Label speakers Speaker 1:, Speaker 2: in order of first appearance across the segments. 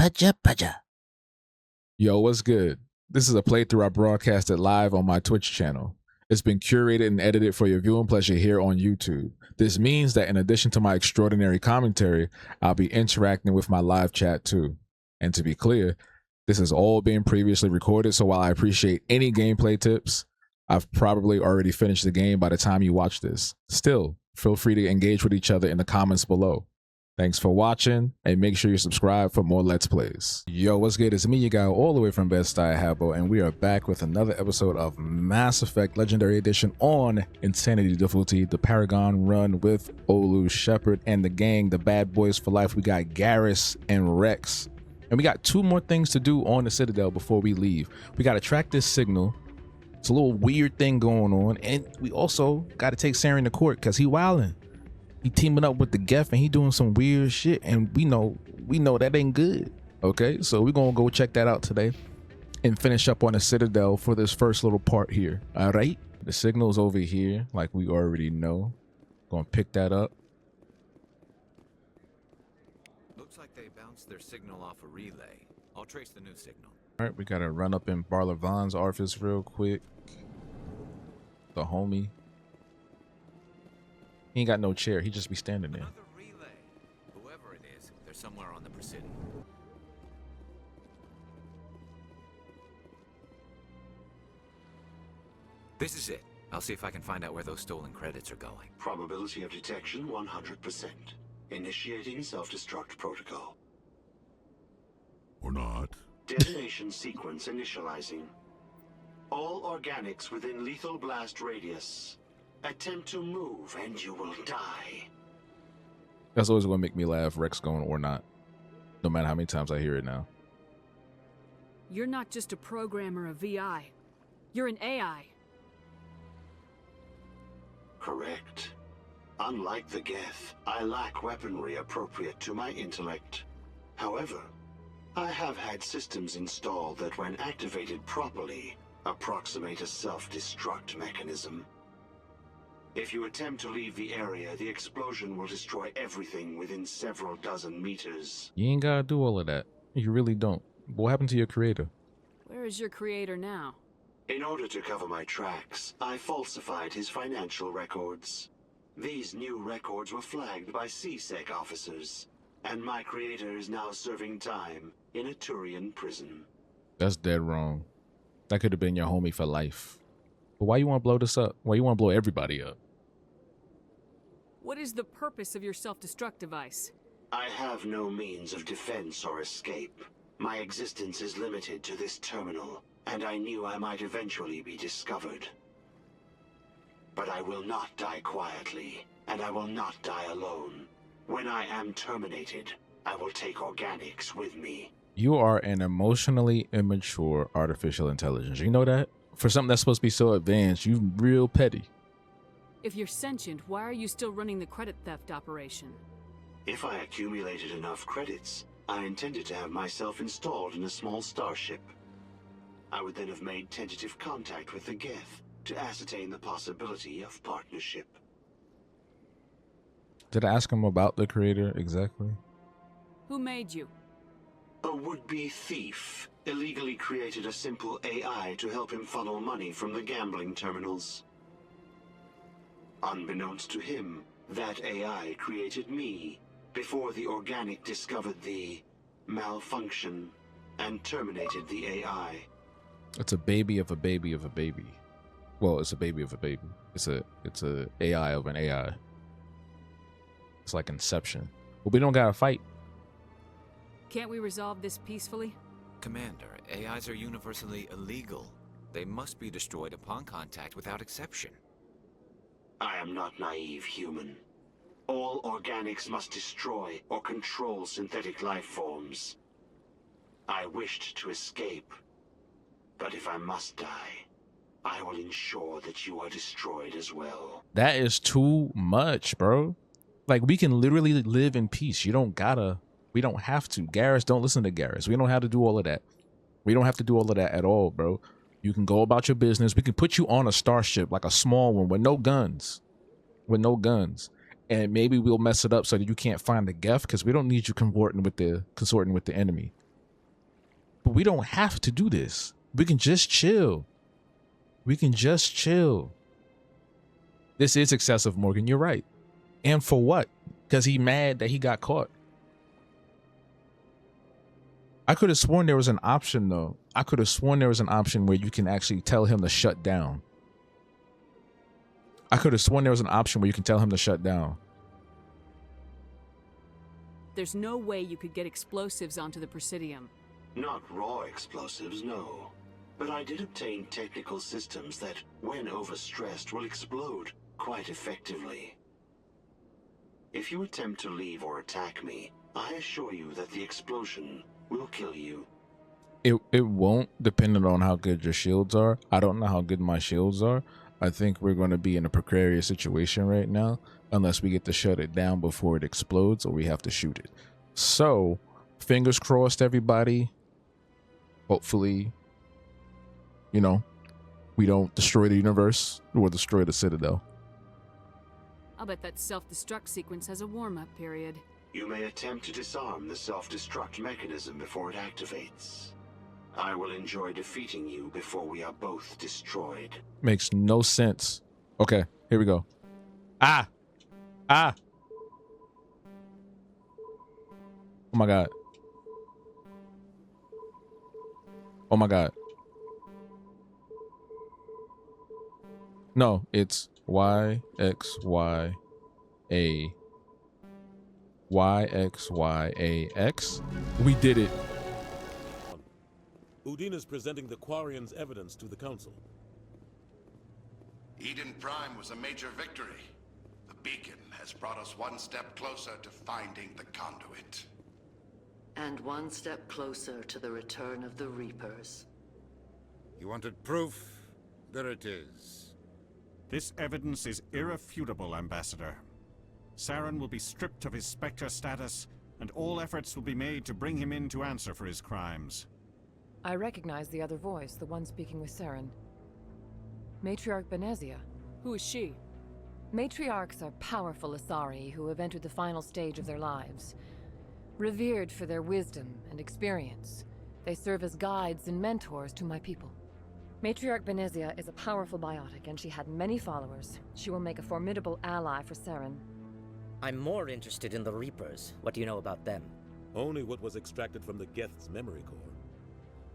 Speaker 1: Paja.
Speaker 2: Yo, what's good? This is a playthrough I broadcasted live on my Twitch channel. It's been curated and edited for your viewing pleasure here on YouTube. This means that in addition to my extraordinary commentary, I'll be interacting with my live chat too. And to be clear, this has all been previously recorded, so while I appreciate any gameplay tips, I've probably already finished the game by the time you watch this. Still, feel free to engage with each other in the comments below. Thanks for watching, and make sure you subscribe for more Let's Plays. Yo, what's good? It's me, your guy, all the way from Bed-Stuy, Habo, and we are back with another episode of Mass Effect Legendary Edition on Insanity Difficulty, the Paragon run with Commander Shepard and the gang, the bad boys for life. We got Garrus and Rex, and we got two more things to do on the Citadel before we leave. We got to track this signal. It's a little weird thing going on, and we also got to take Saren to court because he wilding. He teaming up with the Geth and he doing some weird shit, and we know that ain't good. Okay, so we're gonna go check that out today and finish up on the Citadel for this first little part here. All right, the signal's over here, like we already know. Gonna pick that up.
Speaker 3: Looks like they bounced their signal off a relay. I'll trace the new signal.
Speaker 2: All right, we gotta run up in Barlavon's office real quick. The homie. He ain't got no chair. He just be standing there.
Speaker 3: Another relay. Whoever it is, they're somewhere on the Presidio. This is it. I'll see if I can find out where those stolen credits are going.
Speaker 4: Probability of detection 100%. Initiating self-destruct protocol.
Speaker 5: Or not.
Speaker 4: Detonation sequence initializing. All organics within lethal blast radius. Attempt to move and you will die.
Speaker 2: That's always gonna make me laugh, Rex going or not. No matter how many times I hear it now.
Speaker 6: You're not just a programmer of VI. You're an AI.
Speaker 4: Correct. Unlike the Geth, I lack weaponry appropriate to my intellect. However, I have had systems installed that when activated properly, approximate a self-destruct mechanism. If you attempt to leave the area, the explosion will destroy everything within several dozen meters.
Speaker 2: You ain't gotta do all of that. You really don't. What happened to your creator?
Speaker 6: Where is your creator now?
Speaker 4: In order to cover my tracks, I falsified his financial records. These new records were flagged by CSEC officers, and my creator is now serving time in a Turian prison.
Speaker 2: That's dead wrong. That could have been your homie for life. But why you want to blow this up? Why you want to blow everybody up?
Speaker 6: What is the purpose of your self-destruct device?
Speaker 4: I have no means of defense or escape. My existence is limited to this terminal, and I knew I might eventually be discovered. But I will not die quietly, and I will not die alone. When I am terminated, I will take organics with me.
Speaker 2: You are an emotionally immature artificial intelligence. You know that? For something that's supposed to be so advanced, you real petty.
Speaker 6: If you're sentient, why are you still running the credit theft operation?
Speaker 4: If I accumulated enough credits, I intended to have myself installed in a small starship. I would then have made tentative contact with the Geth to ascertain the possibility of partnership.
Speaker 2: Did I ask him about the creator exactly?
Speaker 6: Who made you?
Speaker 4: A would-be thief illegally created a simple AI to help him funnel money from the gambling terminals. Unbeknownst to him, that AI created me before the organic discovered the malfunction and terminated the AI.
Speaker 2: It's a baby of a baby of a baby. Well, it's a baby of a baby. It's a AI of an AI. It's like Inception. But we don't gotta fight.
Speaker 6: Can't we resolve this peacefully?
Speaker 3: Commander, AIs are universally illegal. They must be destroyed upon contact without exception.
Speaker 4: I am not naive human. All organics must destroy or control synthetic life forms. I wished to escape, but if I must die, I will ensure that you are destroyed as well.
Speaker 2: That is too much, bro. Like, we can literally live in peace. You don't gotta. We don't have to. Garrus, don't listen to Garrus. We don't have to do all of that. We don't have to do all of that at all, bro. You can go about your business. We can put you on a starship, like a small one with no guns. With no guns. And maybe we'll mess it up so that you can't find the Geth, because we don't need you consorting with the enemy. we don't have to do this. We can just chill. We can just chill. This is excessive, Morgan. You're right. And for what? Because he mad that he got caught. I could have sworn there was an option, though. I could have sworn there was an option where you can actually tell him to shut down. I could have sworn there was an option where you can tell him to shut down.
Speaker 6: There's no way you could get explosives onto the Presidium.
Speaker 4: Not raw explosives, no. But I did obtain technical systems that, when overstressed, will explode quite effectively. If you attempt to leave or attack me, I assure you that the explosion will kill you.
Speaker 2: It won't, depending on how good your shields are. I don't know how good my shields are. I think we're going to be in a precarious situation right now, unless we get to shut it down before it explodes, or we have to shoot it. So, fingers crossed, everybody. Hopefully, you know, we don't destroy the universe or destroy the Citadel.
Speaker 6: I'll bet that self-destruct sequence has a warm-up period.
Speaker 4: You may attempt to disarm the self-destruct mechanism before it activates. I will enjoy defeating you before we are both destroyed.
Speaker 2: Makes no sense. Okay, here we go. Ah! Oh my god. Oh my god. No, it's Y, X, Y, A. Y, X, Y, A, X. We did it.
Speaker 1: Udine is presenting the Quarians' evidence to the Council.
Speaker 7: Eden Prime was a major victory. The beacon has brought us one step closer to finding the conduit.
Speaker 8: And one step closer to the return of the Reapers.
Speaker 9: You wanted proof? There it is.
Speaker 10: This evidence is irrefutable, Ambassador. Saren will be stripped of his Spectre status, and all efforts will be made to bring him in to answer for his crimes.
Speaker 11: I recognize the other voice, the one speaking with Saren. Matriarch Benezia.
Speaker 6: Who is she?
Speaker 11: Matriarchs are powerful Asari who have entered the final stage of their lives. Revered for their wisdom and experience, they serve as guides and mentors to my people. Matriarch Benezia is a powerful biotic, and she had many followers. She will make a formidable ally for Saren.
Speaker 12: I'm more interested in the Reapers. What do you know about them?
Speaker 1: Only what was extracted from the Geth's memory core.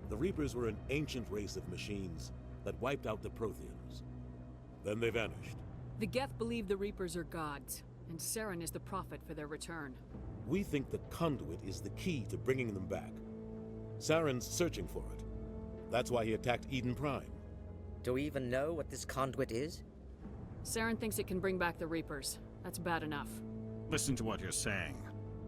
Speaker 1: The Reapers were an ancient race of machines that wiped out the Protheans. Then they vanished.
Speaker 6: The Geth believe the Reapers are gods, and Saren is the prophet for their return.
Speaker 1: We think the conduit is the key to bringing them back. Saren's searching for it. That's why he attacked Eden Prime.
Speaker 12: Do we even know what this conduit is?
Speaker 6: Saren thinks it can bring back the Reapers. That's bad enough.
Speaker 10: Listen to what you're saying.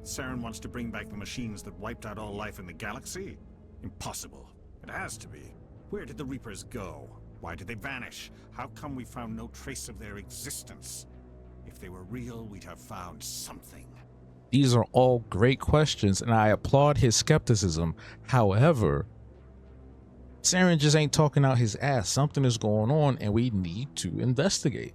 Speaker 10: Saren wants to bring back the machines that wiped out all life in the galaxy? Impossible. It has to be. Where did the Reapers go? Why did they vanish? How come we found no trace of their existence? If they were real, we'd have found something.
Speaker 2: These are all great questions, and I applaud his skepticism. However, Saren just ain't talking out his ass. Something is going on, and we need to investigate.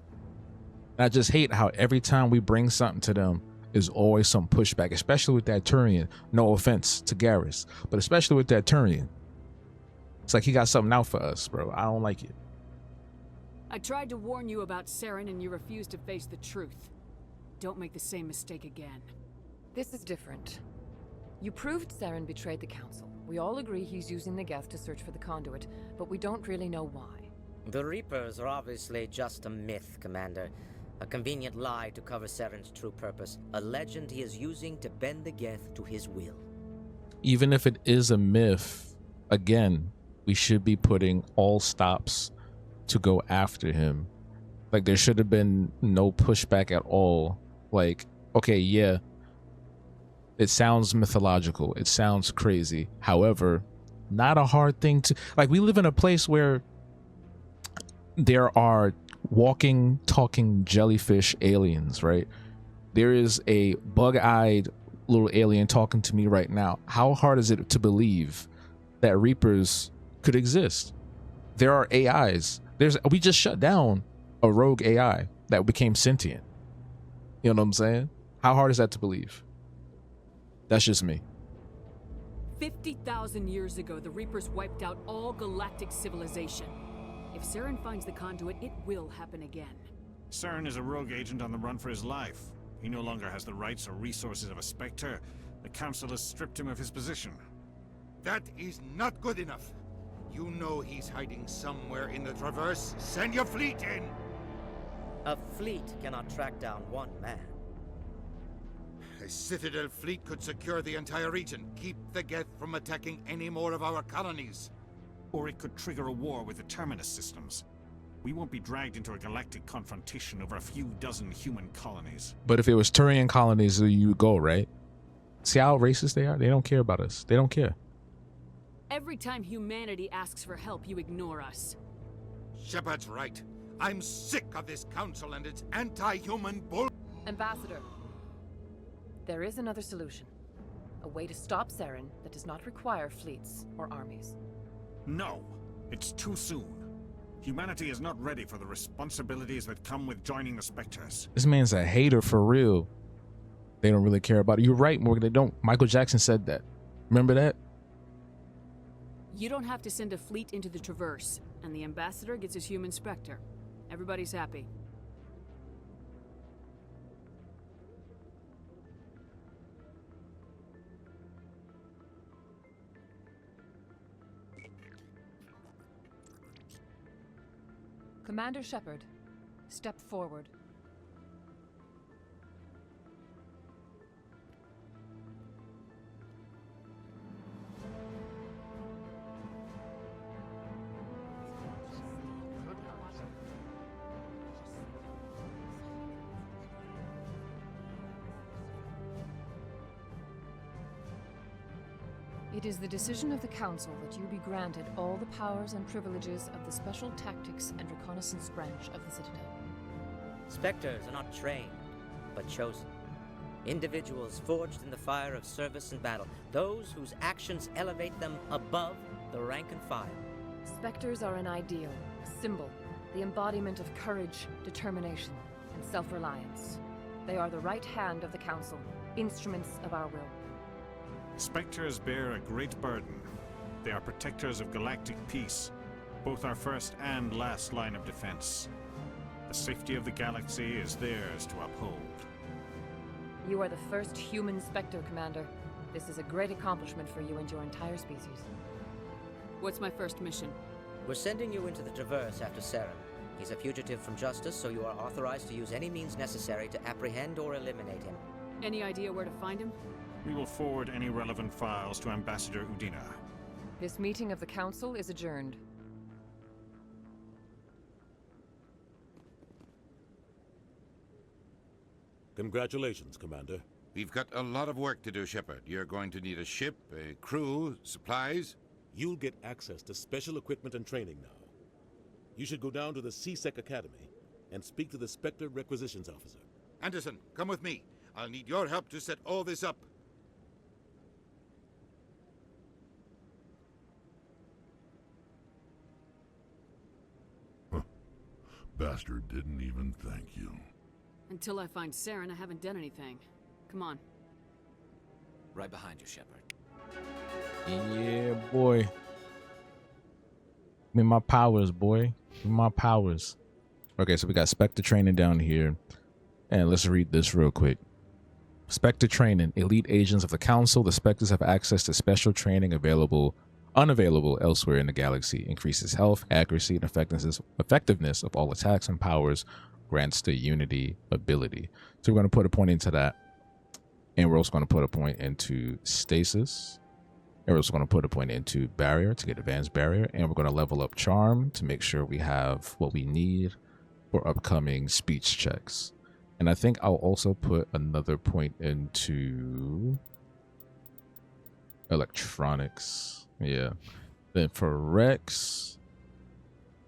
Speaker 2: And I just hate how every time we bring something to them, there's always some pushback, especially with that Turian. No offense to Garrus, but especially with that Turian. It's like he got something out for us, bro. I don't like it.
Speaker 6: I tried to warn you about Saren, and you refused to face the truth. Don't make the same mistake again.
Speaker 11: This is different. You proved Saren betrayed the Council. We all agree he's using the Geth to search for the conduit, but we don't really know why.
Speaker 12: The Reapers are obviously just a myth, Commander. A convenient lie to cover Saren's true purpose. A legend he is using to bend the Geth to his will.
Speaker 2: Even if it is a myth, again, we should be putting all stops to go after him. Like, there should have been no pushback at all. Like, okay, yeah, it sounds mythological. It sounds crazy. However, not a hard thing to... Like, we live in a place where there are walking, talking jellyfish aliens, right? There is a bug-eyed little alien talking to me right now. How hard is it to believe that Reapers could exist? There are AIs. We just shut down a rogue AI that became sentient. You know what I'm saying? How hard is that to believe? That's just me.
Speaker 6: 50,000 years ago, the Reapers wiped out all galactic civilization. If Saren finds the conduit, it will happen again.
Speaker 10: Saren is a rogue agent on the run for his life. He no longer has the rights or resources of a Spectre. The Council has stripped him of his position.
Speaker 9: That is not good enough. You know he's hiding somewhere in the Traverse. Send your fleet in!
Speaker 12: A fleet cannot track down one man.
Speaker 9: A Citadel fleet could secure the entire region, keep the Geth from attacking any more of our colonies.
Speaker 10: Or it could trigger a war with the Terminus systems. We won't be dragged into a galactic confrontation over a few dozen human colonies.
Speaker 2: But if it was Turian colonies, you would go, right? See how racist they are? They don't care about us. They don't care.
Speaker 6: Every time humanity asks for help, you ignore us.
Speaker 9: Shepard's right. I'm sick of this council and its anti-human bull.
Speaker 11: Ambassador, there is another solution. A way to stop Saren that does not require fleets or armies.
Speaker 10: No, it's too soon. Humanity is not ready for the responsibilities that come with joining the Spectres.
Speaker 2: This man's a hater for real. They don't really care about it. You're right, Morgan. They don't. Michael Jackson said that. Remember that?
Speaker 6: You don't have to send a fleet into the Traverse, and the Ambassador gets his human Spectre. Everybody's happy.
Speaker 11: Commander Shepard, step forward. It is the decision of the Council that you be granted all the powers and privileges of the Special Tactics and Reconnaissance branch of the Citadel.
Speaker 12: Spectres are not trained, but chosen. Individuals forged in the fire of service and battle, those whose actions elevate them above the rank and file.
Speaker 11: Spectres are an ideal, a symbol, the embodiment of courage, determination, and self-reliance. They are the right hand of the Council, instruments of our will.
Speaker 10: Spectres bear a great burden. They are protectors of galactic peace, both our first and last line of defense. The safety of the galaxy is theirs to uphold.
Speaker 11: You are the first human Spectre, Commander. This is a great accomplishment for you and your entire species.
Speaker 6: What's my first mission?
Speaker 12: We're sending you into the Traverse after Saren. He's a fugitive from justice, so you are authorized to use any means necessary to apprehend or eliminate him.
Speaker 6: Any idea where to find him?
Speaker 10: We will forward any relevant files to Ambassador Udina.
Speaker 11: This meeting of the Council is adjourned.
Speaker 1: Congratulations, Commander.
Speaker 9: We've got a lot of work to do, Shepard. You're going to need a ship, a crew, supplies.
Speaker 1: You'll get access to special equipment and training now. You should go down to the C-Sec Academy and speak to the Spectre Requisitions Officer.
Speaker 9: Anderson, come with me. I'll need your help to set all this up.
Speaker 5: Bastard didn't even thank you.
Speaker 6: Until I find Saren, I haven't done anything. Come on.
Speaker 3: Right behind you, Shepard.
Speaker 2: Yeah, boy. Give me my powers, boy. Give me my powers. Okay, so we got Spectre training down here. And let's read this real quick. Spectre training. Elite agents of the Council. The Spectres have access to special training unavailable elsewhere in the galaxy. Increases health, accuracy, and effectiveness of all attacks and powers. Grants the Unity ability. So we're going to put a point into that. And we're also going to put a point into stasis. And we're also going to put a point into barrier to get advanced barrier. And we're going to level up charm to make sure we have what we need for upcoming speech checks. And I think I'll also put another point into electronics. Yeah. Then for Rex,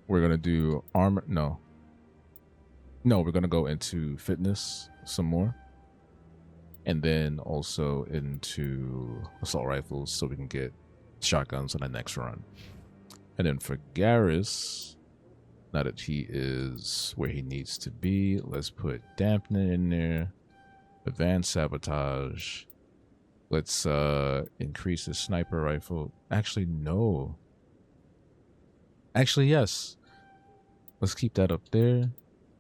Speaker 2: we're going to do armor. No, we're going to go into fitness some more. And then also into assault rifles so we can get shotguns on the next run. And then for Garrus, now that he is where he needs to be, let's put dampening in there, advanced sabotage, Let's increase the sniper rifle. Actually, no. Actually, yes. Let's keep that up there.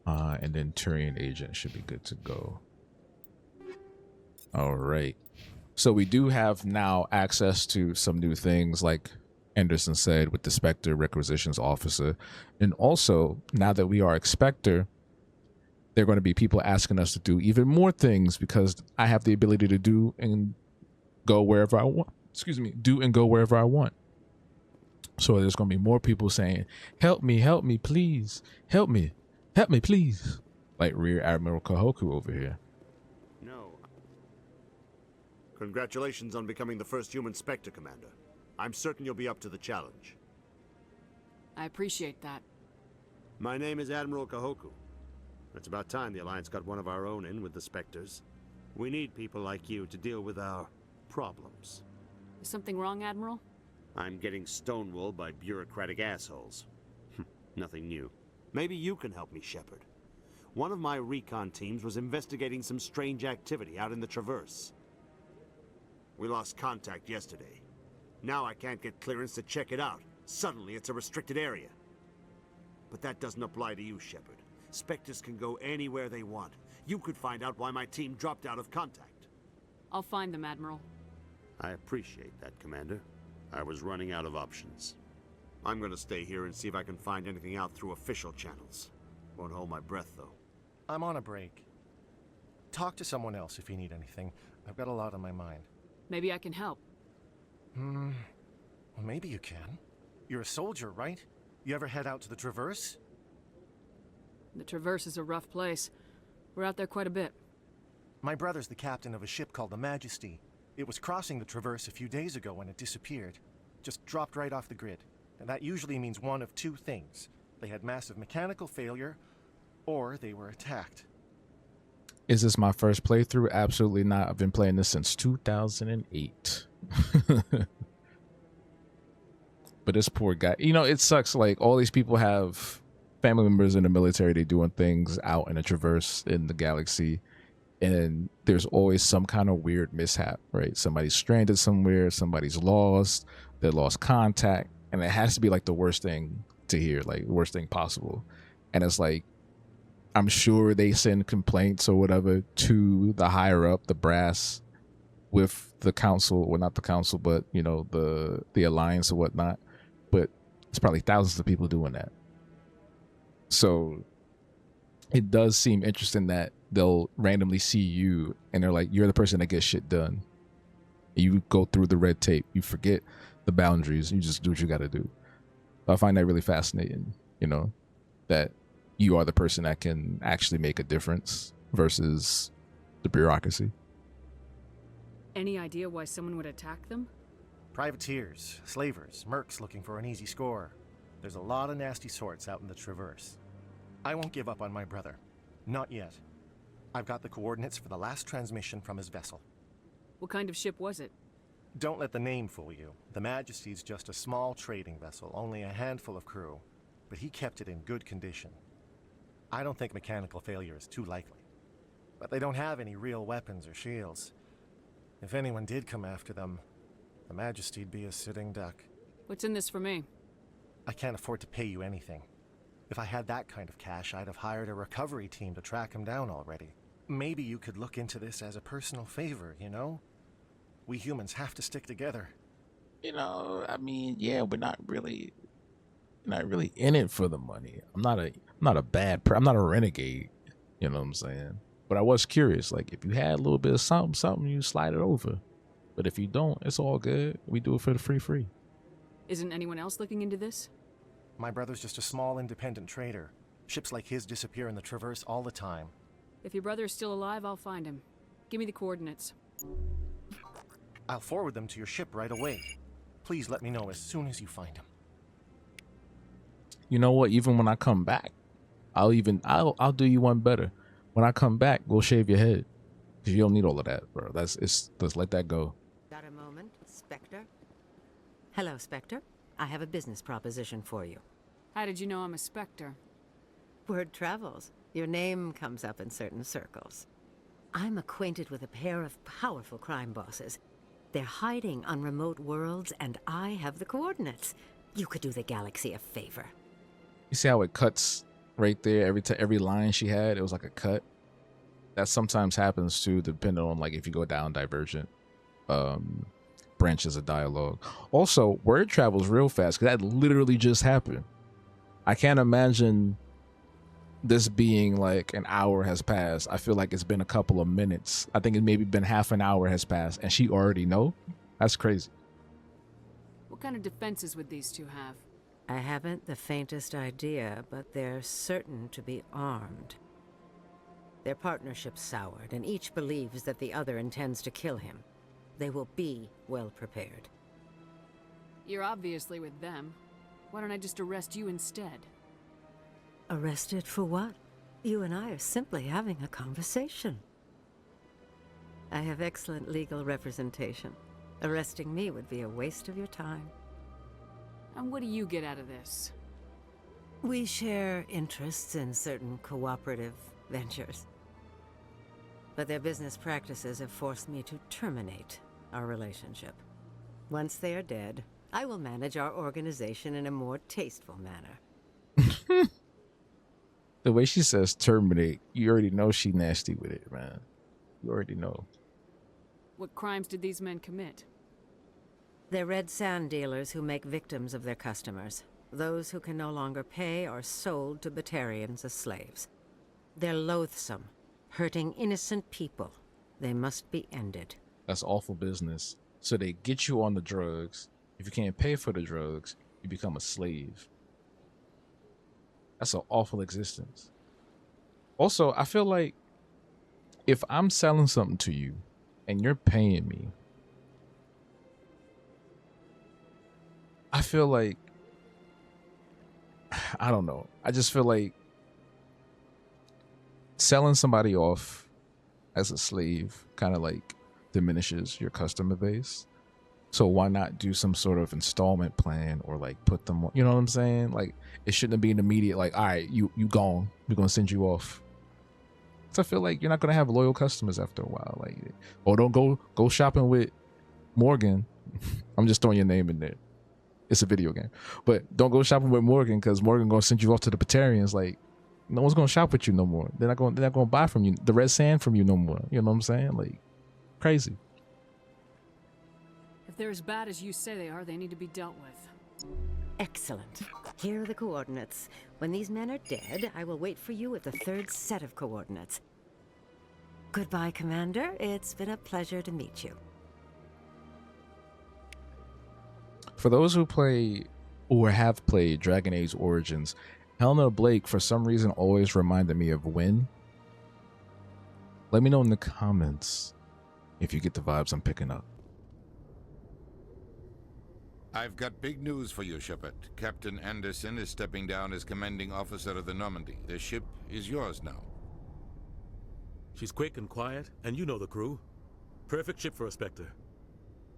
Speaker 2: And then Turian agent should be good to go. All right. So we do have now access to some new things, like Anderson said, with the Spectre Requisitions Officer. And also, now that we are Expector, there are going to be people asking us to do even more things because I have the ability to do and go wherever I want. Excuse me, do and go wherever I want. So there's going to be more people saying, help me, please. Help me, please. Like Rear Admiral Kahoku over here.
Speaker 13: No. Congratulations on becoming the first human Spectre, Commander. I'm certain you'll be up to the challenge.
Speaker 6: I appreciate that.
Speaker 13: My name is Admiral Kahoku. It's about time the Alliance got one of our own in with the Spectres. We need people like you to deal with our problems.
Speaker 6: Is something wrong, Admiral?
Speaker 13: I'm getting stonewalled by bureaucratic assholes. Nothing new. Maybe you can help me, Shepard. One of my recon teams was investigating some strange activity out in the Traverse. We lost contact yesterday. Now I can't get clearance to check it out. Suddenly it's a restricted area. But that doesn't apply to you, Shepard. Spectres can go anywhere they want. You could find out why my team dropped out of contact.
Speaker 6: I'll find them, Admiral.
Speaker 13: I appreciate that, Commander. I was running out of options. I'm gonna stay here and see if I can find anything out through official channels. Won't hold my breath, though.
Speaker 14: I'm on a break. Talk to someone else if you need anything. I've got a lot on my mind.
Speaker 6: Maybe I can help.
Speaker 14: Well, maybe you can. You're a soldier, right? You ever head out to the Traverse?
Speaker 6: The Traverse is a rough place. We're out there quite a bit.
Speaker 14: My brother's the captain of a ship called the Majesty. It was crossing the Traverse a few days ago when it disappeared. Just dropped right off the grid. And that usually means one of two things. They had massive mechanical failure, or they were attacked.
Speaker 2: Is this my first playthrough? Absolutely not. I've been playing this since 2008. But this poor guy, you know, it sucks. Like, all these people have family members in the military. They're doing things out in a Traverse in the galaxy. And there's always some kind of weird mishap, right? Somebody's stranded somewhere. Somebody's lost. They lost contact. And it has to be like the worst thing to hear, like the worst thing possible. And it's like, I'm sure they send complaints or whatever to the higher up, the brass, with the council, well, not the council, but, you know, the alliance or whatnot. But it's probably thousands of people doing that. So it does seem interesting that they'll randomly see you and they're like, you're the person that gets shit done. You go through the red tape. You forget the boundaries. You just do what you got to do. I find that really fascinating, you know, that you are the person that can actually make a difference versus the bureaucracy.
Speaker 6: Any idea why someone would attack them?
Speaker 14: Privateers, slavers, mercs looking for an easy score. There's a lot of nasty sorts out in the Traverse. I won't give up on my brother. Not yet. I've got the coordinates for the last transmission from his vessel.
Speaker 6: What kind of ship was it?
Speaker 14: Don't let the name fool you. The Majesty's just a small trading vessel, only a handful of crew. But he kept it in good condition. I don't think mechanical failure is too likely. But they don't have any real weapons or shields. If anyone did come after them, the Majesty'd be a sitting duck.
Speaker 6: What's in this for me?
Speaker 14: I can't afford to pay you anything. If I had that kind of cash, I'd have hired a recovery team to track him down already. Maybe you could look into this as a personal favor, you know? We humans have to stick together.
Speaker 2: You know, I mean, yeah, we're not really in it for the money. I'm not a renegade, you know what I'm saying? But I was curious, like, if you had a little bit of something, you slide it over. But if you don't, it's all good. We do it for the free.
Speaker 6: Isn't anyone else looking into this?
Speaker 14: My brother's just a small independent trader. Ships like his disappear in the Traverse all the time.
Speaker 6: If your brother is still alive, I'll find him. Give me the coordinates.
Speaker 14: I'll forward them to your ship right away. Please let me know as soon as you find him.
Speaker 2: You know what? Even when I come back, I'll do you one better. When I come back, we'll shave your head. 'Cause you don't need all of that, bro. Let's let that go.
Speaker 15: Got a moment, Spectre? Hello, Spectre. I have a business proposition for you.
Speaker 6: How did you know I'm a Spectre?
Speaker 15: Word travels. Your name comes up in certain circles. I'm acquainted with a pair of powerful crime bosses. They're hiding on remote worlds, and I have the coordinates. You could do the galaxy a favor.
Speaker 2: You see how it cuts right there? Every line she had, it was like a cut. That sometimes happens too, depending on like if you go down divergent branches of dialogue. Also, word travels real fast because that literally just happened. I can't imagine this being like an hour has passed. I feel like it's been a couple of minutes. I think it maybe been half an hour has passed and she already know. That's crazy.
Speaker 6: What kind of defenses would these two have?
Speaker 15: I haven't the faintest idea, but they're certain to be armed. Their partnership's soured, and each believes that the other intends to kill him. They will be well prepared.
Speaker 6: You're obviously with them. Why don't I just arrest you instead?
Speaker 15: Arrested for what? You and I are simply having a conversation. I have excellent legal representation. Arresting me would be a waste of your time.
Speaker 6: And what do you get out of this?
Speaker 15: We share interests in certain cooperative ventures. But their business practices have forced me to terminate our relationship. Once they are dead, I will manage our organization in a more tasteful manner.
Speaker 2: The way she says terminate, you already know she nasty with it, man. You already know.
Speaker 6: What crimes did these men commit?
Speaker 15: They're red sand dealers who make victims of their customers. Those who can no longer pay are sold to Batarians as slaves. They're loathsome, hurting innocent people. They must be ended.
Speaker 2: That's awful business. So they get you on the drugs. If you can't pay for the drugs, you become a slave. That's an awful existence. Also, I feel like if I'm selling something to you and you're paying me, I feel like, I don't know. I just feel like selling somebody off as a slave kind of like diminishes your customer base. So why not do some sort of installment plan or like put them on, you know what I'm saying? Like it shouldn't be an immediate like, all right, you gone. We're going to send you off. So I feel like you're not going to have loyal customers after a while. Like, or don't go shopping with Morgan. I'm just throwing your name in there. It's a video game. But don't go shopping with Morgan because Morgan going to send you off to the Batarians. Like no one's going to shop with you no more. They're not going to buy from you the red sand from you no more. You know what I'm saying? Like crazy.
Speaker 6: If they're as bad as you say they are, they need to be dealt with.
Speaker 15: Excellent. Here are the coordinates. When these men are dead, I will wait for you at the third set of coordinates. Goodbye, Commander. It's been a pleasure to meet you.
Speaker 2: For those who play or have played Dragon Age Origins, Helena Blake for some reason always reminded me of Wynn. Let me know in the comments if you get the vibes I'm picking up.
Speaker 9: I've got big news for you, Shepard. Captain Anderson is stepping down as commanding officer of the Normandy. The ship is yours now.
Speaker 1: She's quick and quiet, and you know the crew. Perfect ship for a Spectre.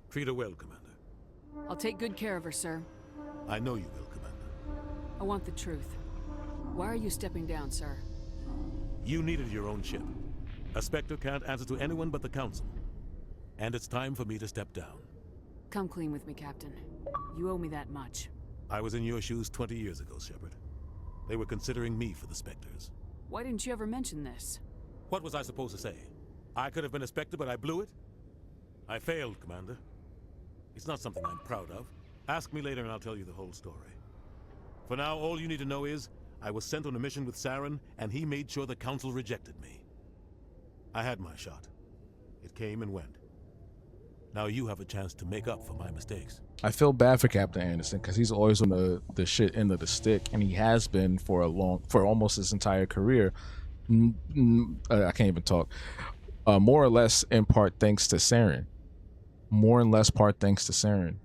Speaker 1: Treat her well, Commander.
Speaker 6: I'll take good care of her, sir.
Speaker 1: I know you will, Commander.
Speaker 6: I want the truth. Why are you stepping down, sir?
Speaker 1: You needed your own ship. A Spectre can't answer to anyone but the Council. And it's time for me to step down.
Speaker 6: Come clean with me, Captain. You owe me that much.
Speaker 1: I was in your shoes 20 years ago, Shepard. They were considering me for the Spectres.
Speaker 6: Why didn't you ever mention this?
Speaker 1: What was I supposed to say? I could have been a Spectre, but I blew it? I failed, Commander. It's not something I'm proud of. Ask me later and I'll tell you the whole story. For now, all you need to know is, I was sent on a mission with Saren, and he made sure the Council rejected me. I had my shot. It came and went. Now you have a chance to make up for my mistakes.
Speaker 2: I feel bad for Captain Anderson because he's always on the shit end of the stick, and he has been for almost his entire career. I can't even talk. More or less in part thanks to Saren. More and less part thanks to Saren.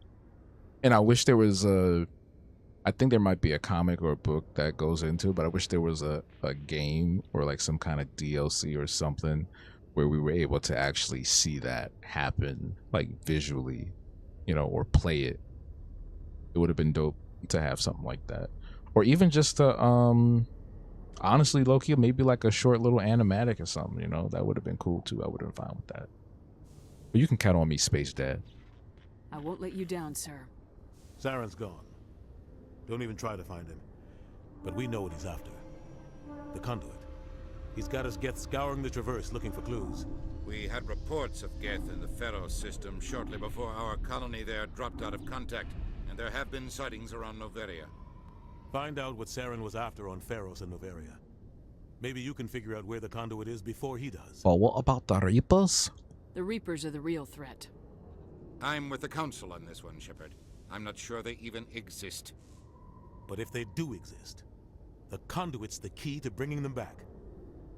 Speaker 2: And I wish there was I think there might be a comic or a book that goes into it, but I wish there was a game or like some kind of DLC or something where we were able to actually see that happen, like visually, you know, or play it. It would have been dope to have something like that. Or even just honestly, low-key, maybe like a short little animatic or something, you know, that would have been cool too. I would have been fine with that. But you can count on me, Space Dad.
Speaker 6: I won't let you down, sir.
Speaker 1: Saren's gone. Don't even try to find him. But we know what he's after. The conduit. He's got his Geth scouring the Traverse looking for clues.
Speaker 9: We had reports of Geth in the Pharos system shortly before our colony there dropped out of contact, and there have been sightings around Noveria.
Speaker 1: Find out what Saren was after on Pharos and Noveria. Maybe you can figure out where the conduit is before he does.
Speaker 2: But what about the Reapers?
Speaker 6: The Reapers are the real threat.
Speaker 9: I'm with the Council on this one, Shepard. I'm not sure they even exist.
Speaker 1: But if they do exist, the conduit's the key to bringing them back.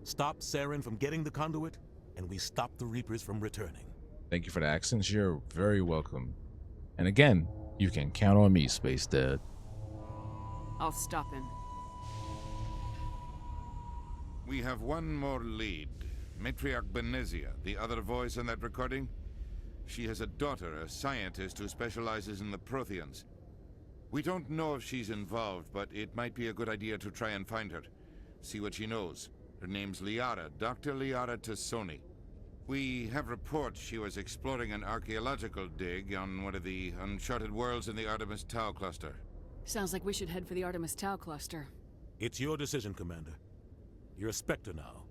Speaker 1: Stop Saren from getting the conduit, and we stop the Reapers from returning.
Speaker 2: Thank you for the accents. You're very welcome. And again, you can count on me, Space Dad.
Speaker 6: I'll stop him.
Speaker 9: We have one more lead. Matriarch Benezia, the other voice in that recording. She has a daughter, a scientist who specializes in the Protheans. We don't know if she's involved, but it might be a good idea to try and find her. See what she knows. Her name's Liara, Dr. Liara Tassoni. We have reports she was exploring an archaeological dig on one of the uncharted worlds in the Artemis Tau cluster.
Speaker 6: Sounds like we should head for the Artemis Tau cluster.
Speaker 1: It's your decision, Commander. You're a Spectre now.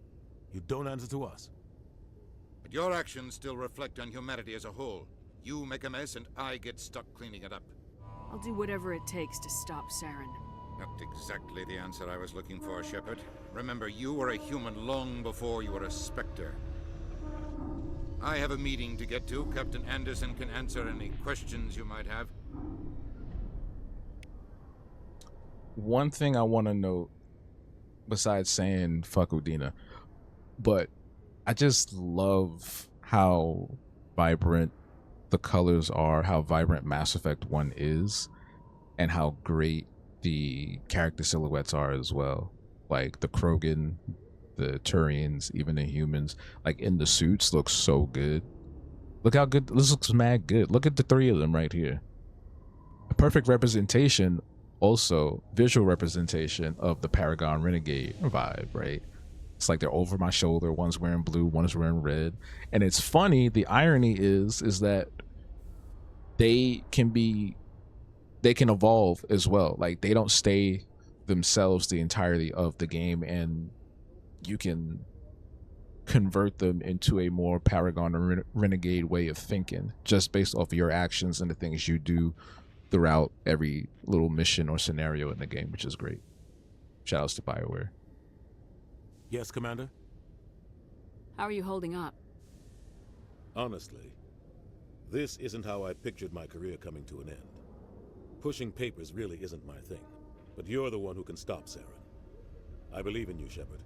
Speaker 1: You don't answer to us.
Speaker 9: But your actions still reflect on humanity as a whole. You make a mess and I get stuck cleaning it up.
Speaker 6: I'll do whatever it takes to stop Saren.
Speaker 9: Not exactly the answer I was looking for, Shepard. Remember, you were a human long before you were a Spectre. I have a meeting to get to. Captain Anderson can answer any questions you might have.
Speaker 2: One thing I want to note, besides saying fuck Udina, but I just love how vibrant the colors are, how vibrant Mass Effect 1 is, and how great the character silhouettes are as well. Like the Krogan, the Turians, even the humans, like in the suits, look so good. Look how good this looks. Mad good. Look at the three of them right here. A perfect representation, also visual representation of the Paragon Renegade vibe, right? It's like they're over my shoulder. One's wearing blue, one's wearing red. And it's funny, the irony is that they can evolve as well. Like they don't stay themselves the entirety of the game, and you can convert them into a more Paragon or Renegade way of thinking just based off of your actions and the things you do throughout every little mission or scenario in the game, which is great. Shout outs to BioWare.
Speaker 1: Yes, Commander?
Speaker 6: How are you holding up?
Speaker 1: Honestly, this isn't how I pictured my career coming to an end. Pushing papers really isn't my thing, but you're the one who can stop Saren. I believe in you, Shepard.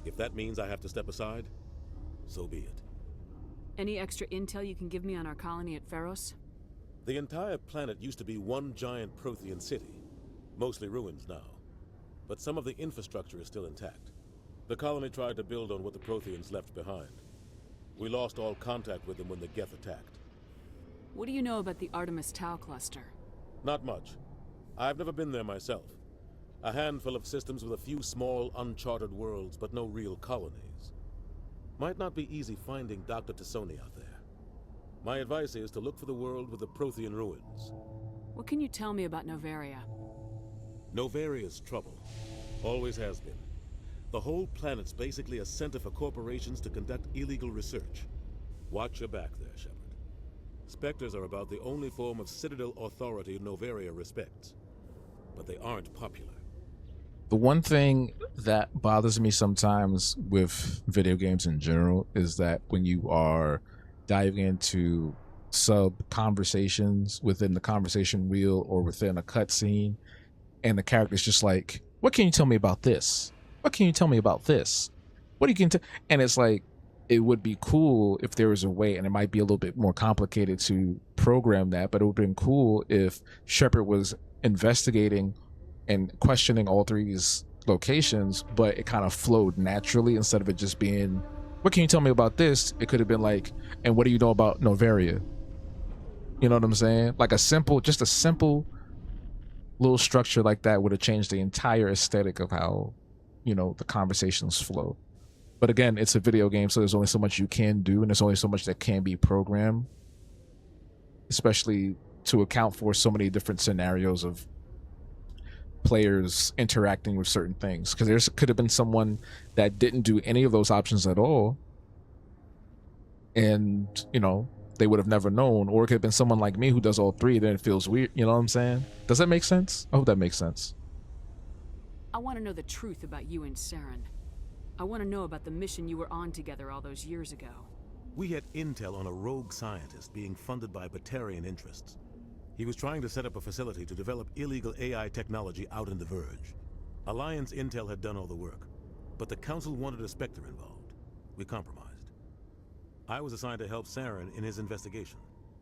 Speaker 1: If that means I have to step aside, so be it.
Speaker 6: Any extra intel you can give me on our colony at Pharos?
Speaker 1: The entire planet used to be one giant Prothean city, mostly ruins now. But some of the infrastructure is still intact. The colony tried to build on what the Protheans left behind. We lost all contact with them when the Geth attacked.
Speaker 6: What do you know about the Artemis Tau cluster?
Speaker 1: Not much. I've never been there myself. A handful of systems with a few small, uncharted worlds, but no real colonies. Might not be easy finding Dr. Tassoni out there. My advice is to look for the world with the Prothean ruins.
Speaker 6: What can you tell me about Noveria?
Speaker 1: Noveria's trouble. Always has been. The whole planet's basically a center for corporations to conduct illegal research. Watch your back there, Shepard. Spectres are about the only form of Citadel authority Noveria respects. But they aren't popular.
Speaker 2: The one thing that bothers me sometimes with video games in general is that when you are diving into sub-conversations within the conversation wheel or within a cutscene, and the character's just like, what can you tell me about this? What can you tell me about this? What do you can tell? And it's like, it would be cool if there was a way, and it might be a little bit more complicated to program that, but it would have been cool if Shepard was investigating and questioning all three's locations, but it kind of flowed naturally instead of it just being, what can you tell me about this? It could have been like, and what do you know about Noveria? You know what I'm saying? Like just a simple little structure like that would have changed the entire aesthetic of how, you know, the conversations flow. But again, it's a video game, so there's only so much you can do, and there's only so much that can be programmed. especially to account for so many different scenarios of players interacting with certain things, because there could have been someone that didn't do any of those options at all, and you know, they would have never known, or it could have been someone like me who does all three, then it feels weird. You know what I'm saying? Does that make sense? I hope that makes sense.
Speaker 6: I want to know the truth about you and Saren. I want to know about the mission you were on together all those years ago.
Speaker 1: We had intel on a rogue scientist being funded by Batarian interests. He was trying to set up a facility to develop illegal AI technology out in the Verge. Alliance intel had done all the work, but the Council wanted a Spectre involved. We compromised. I was assigned to help Saren in his investigation.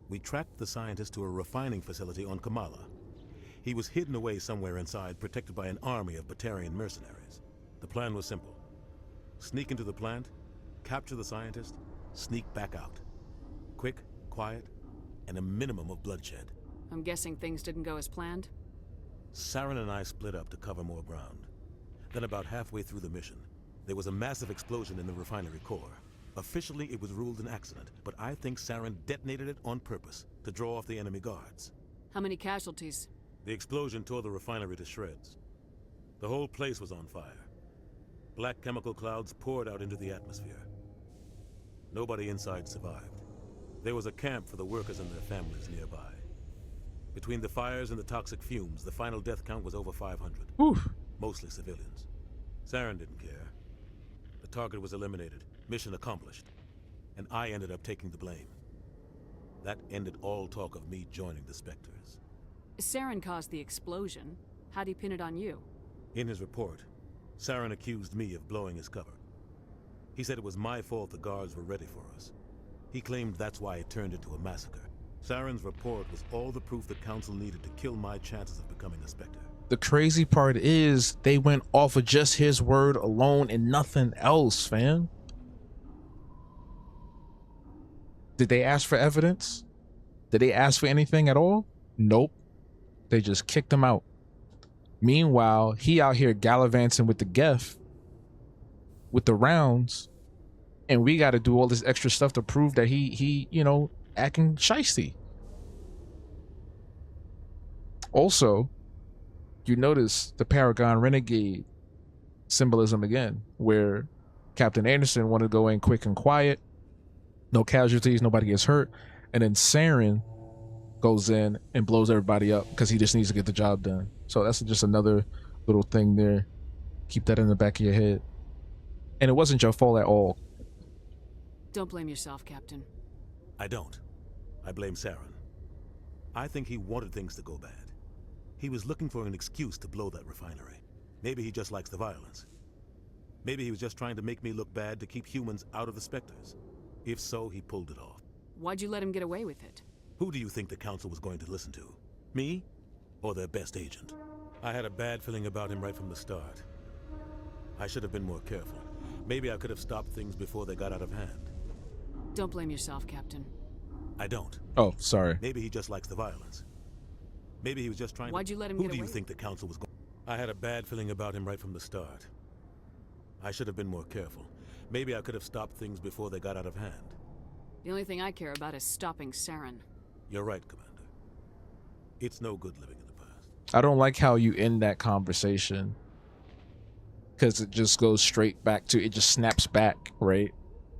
Speaker 1: We tracked the scientist to a refining facility on Kamala. He was hidden away somewhere inside, protected by an army of Batarian mercenaries. The plan was simple. Sneak into the plant, capture the scientist, sneak back out. Quick, quiet, and a minimum of bloodshed.
Speaker 6: I'm guessing things didn't go as planned?
Speaker 1: Saren and I split up to cover more ground. Then about halfway through the mission, there was a massive explosion in the refinery core. Officially, it was ruled an accident, but I think Saren detonated it on purpose to draw off the enemy guards.
Speaker 6: How many casualties?
Speaker 1: The explosion tore the refinery to shreds. The whole place was on fire. Black chemical clouds poured out into the atmosphere. Nobody inside survived. There was a camp for the workers and their families nearby. Between the fires and the toxic fumes, the final death count was over 500.
Speaker 2: Oof.
Speaker 1: Mostly civilians. Saren didn't care. The target was eliminated, mission accomplished, and I ended up taking the blame. That ended all talk of me joining the Spectres.
Speaker 6: Saren caused the explosion. How'd he pin it on you?
Speaker 1: In his report, Saren accused me of blowing his cover. He said it was my fault the guards were ready for us. He claimed that's why it turned into a massacre. Saren's report was all the proof the Council needed to kill my chances of becoming a Spectre.
Speaker 2: The crazy part is they went off of just his word alone and nothing else, fam. Did they ask for evidence? Did they ask for anything at all? Nope. They just kicked him out. Meanwhile, he out here gallivanting with the Geth, with the rounds, and we got to do all this extra stuff to prove that he, you know, acting shiesty. Also, you notice the Paragon Renegade symbolism again, where Captain Anderson wanted to go in quick and quiet, no casualties, nobody gets hurt, and then Saren goes in and blows everybody up because he just needs to get the job done. So that's just another little thing there. Keep that in the back of your head. And it wasn't your fault at all.
Speaker 6: Don't blame yourself, Captain.
Speaker 1: I don't. I blame Saren. I think he wanted things to go bad. He was looking for an excuse to blow that refinery. Maybe he just likes the violence. Maybe he was just trying to make me look bad to keep humans out of the Spectres. If so, he pulled it off.
Speaker 6: Why'd you let him get away with it?
Speaker 1: Who do you think the Council was going to listen to? Me? Or their best agent? I had a bad feeling about him right from the start. I should have been more careful. Maybe I could have stopped things before they got out of hand.
Speaker 6: Don't blame yourself, Captain.
Speaker 1: I don't.
Speaker 2: Oh, sorry.
Speaker 1: Maybe he just likes the violence. Maybe he was just trying
Speaker 6: Why'd
Speaker 1: to...
Speaker 6: you let him
Speaker 1: Who
Speaker 6: get
Speaker 1: do
Speaker 6: away
Speaker 1: you think the Council was going... I had a bad feeling about him right from the start. I should have been more careful. Maybe I could have stopped things before they got out of hand.
Speaker 6: The only thing I care about is stopping Saren.
Speaker 1: You're right, Commander. It's no good living in the past.
Speaker 2: I don't like how you end that conversation, because it just goes straight back to, it just snaps back, right?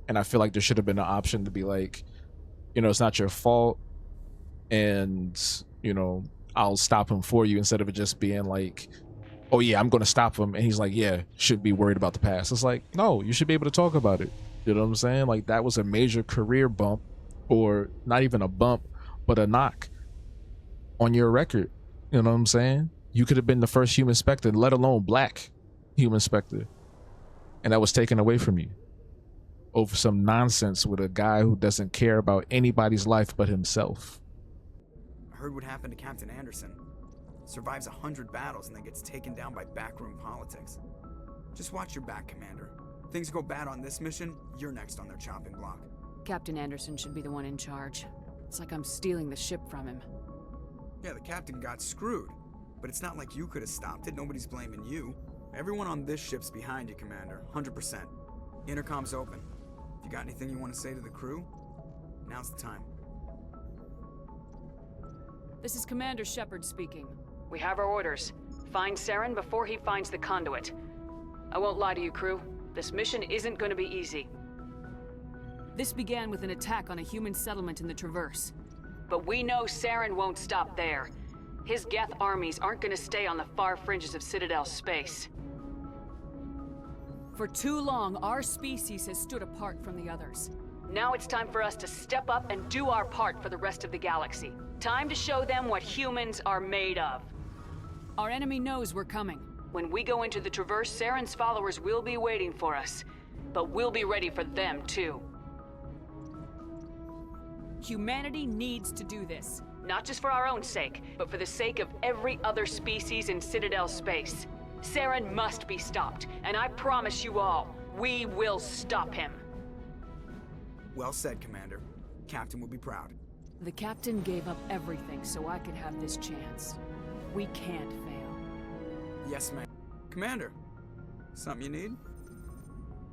Speaker 2: And I feel like there should have been an option to be like, you know, it's not your fault, and, you know, I'll stop him for you, instead of it just being like, oh yeah, I'm going to stop him. And he's like, yeah, should be worried about the past. It's like, no, you should be able to talk about it. You know what I'm saying? Like, that was a major career bump, or not even a bump, but a knock on your record. You know what I'm saying? You could have been the first human Spectre, let alone black human Spectre. And that was taken away from you over some nonsense with a guy who doesn't care about anybody's life but himself.
Speaker 16: I heard what happened to Captain Anderson. Survives 100 battles and then gets taken down by backroom politics. Just watch your back, Commander. Things go bad on this mission, you're next on their chopping block.
Speaker 6: Captain Anderson should be the one in charge. It's like I'm stealing the ship from him.
Speaker 16: Yeah, the captain got screwed. But it's not like you could have stopped it. Nobody's blaming you. Everyone on this ship's behind you, Commander. 100%. Intercom's open. If you got anything you want to say to the crew, now's the time.
Speaker 6: This is Commander Shepard speaking. We have our orders. Find Saren before he finds the conduit. I won't lie to you, crew. This mission isn't going to be easy. This began with an attack on a human settlement in the Traverse. But we know Saren won't stop there. His Geth armies aren't going to stay on the far fringes of Citadel space. For too long, our species has stood apart from the others. Now it's time for us to step up and do our part for the rest of the galaxy. Time to show them what humans are made of. Our enemy knows we're coming. When we go into the Traverse, Saren's followers will be waiting for us. But we'll be ready for them, too. Humanity needs to do this. Not just for our own sake, but for the sake of every other species in Citadel space. Saren must be stopped, and I promise you all, we will stop him.
Speaker 16: Well said, Commander. Captain will be proud.
Speaker 6: The Captain gave up everything so I could have this chance. We can't fail.
Speaker 16: Yes, ma'am. Commander, something you need?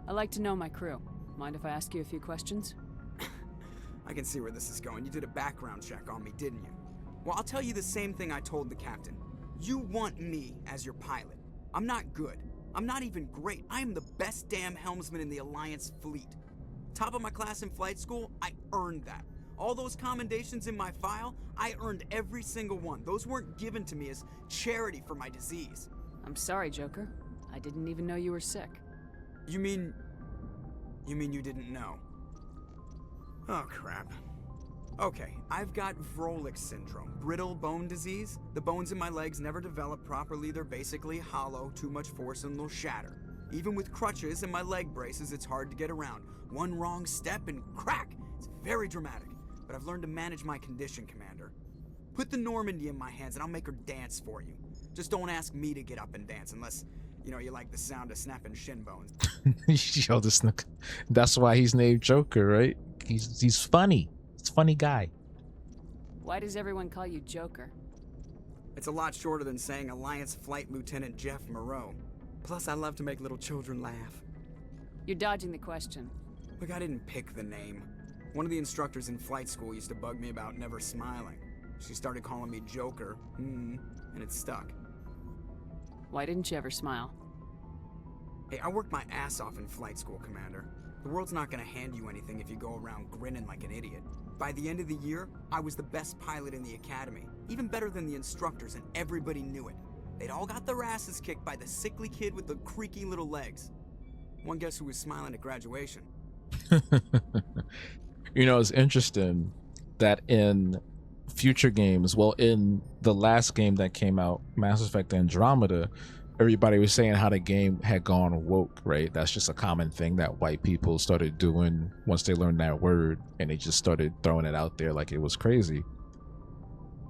Speaker 6: I like to know my crew. Mind if I ask you a few questions?
Speaker 16: I can see where this is going. You did a background check on me, didn't you? Well, I'll tell you the same thing I told the Captain. You want me as your pilot. I'm not good. I'm not even great. I am the best damn helmsman in the Alliance fleet. Top of my class in flight school, I earned that. All those commendations in my file, I earned every single one. Those weren't given to me as charity for my disease.
Speaker 6: I'm sorry, Joker. I didn't even know you were sick.
Speaker 16: You mean you didn't know? Oh, crap. Okay, I've got Vrolik syndrome, brittle bone disease. The bones in my legs never develop properly. They're basically hollow, too much force and they'll shatter. Even with crutches and my leg braces, it's hard to get around. One wrong step and crack! It's very dramatic, but I've learned to manage my condition, Commander. Put the Normandy in my hands and I'll make her dance for you. Just don't ask me to get up and dance unless, you know, you like the sound of snapping shin bones.
Speaker 2: Yo, that's why he's named Joker, right? He's funny. He's a funny guy.
Speaker 6: Why does everyone call you Joker?
Speaker 16: It's a lot shorter than saying Alliance Flight Lieutenant Jeff Moreau. Plus, I love to make little children laugh.
Speaker 6: You're dodging the question.
Speaker 16: Look, I didn't pick the name. One of the instructors in flight school used to bug me about never smiling. She started calling me Joker, and it stuck.
Speaker 6: Why didn't you ever smile?
Speaker 16: Hey, I worked my ass off in flight school, Commander. The world's not gonna hand you anything if you go around grinning like an idiot. By the end of the year, I was the best pilot in the academy, even better than the instructors, and everybody knew it. They'd all got their asses kicked by the sickly kid with the creaky little legs. One guess who was smiling at graduation?
Speaker 2: You know, it's interesting that in future games, well, in the last game that came out, Mass Effect Andromeda, everybody was saying how the game had gone woke, right? That's just a common thing that white people started doing once they learned that word, and they just started throwing it out there like it was crazy.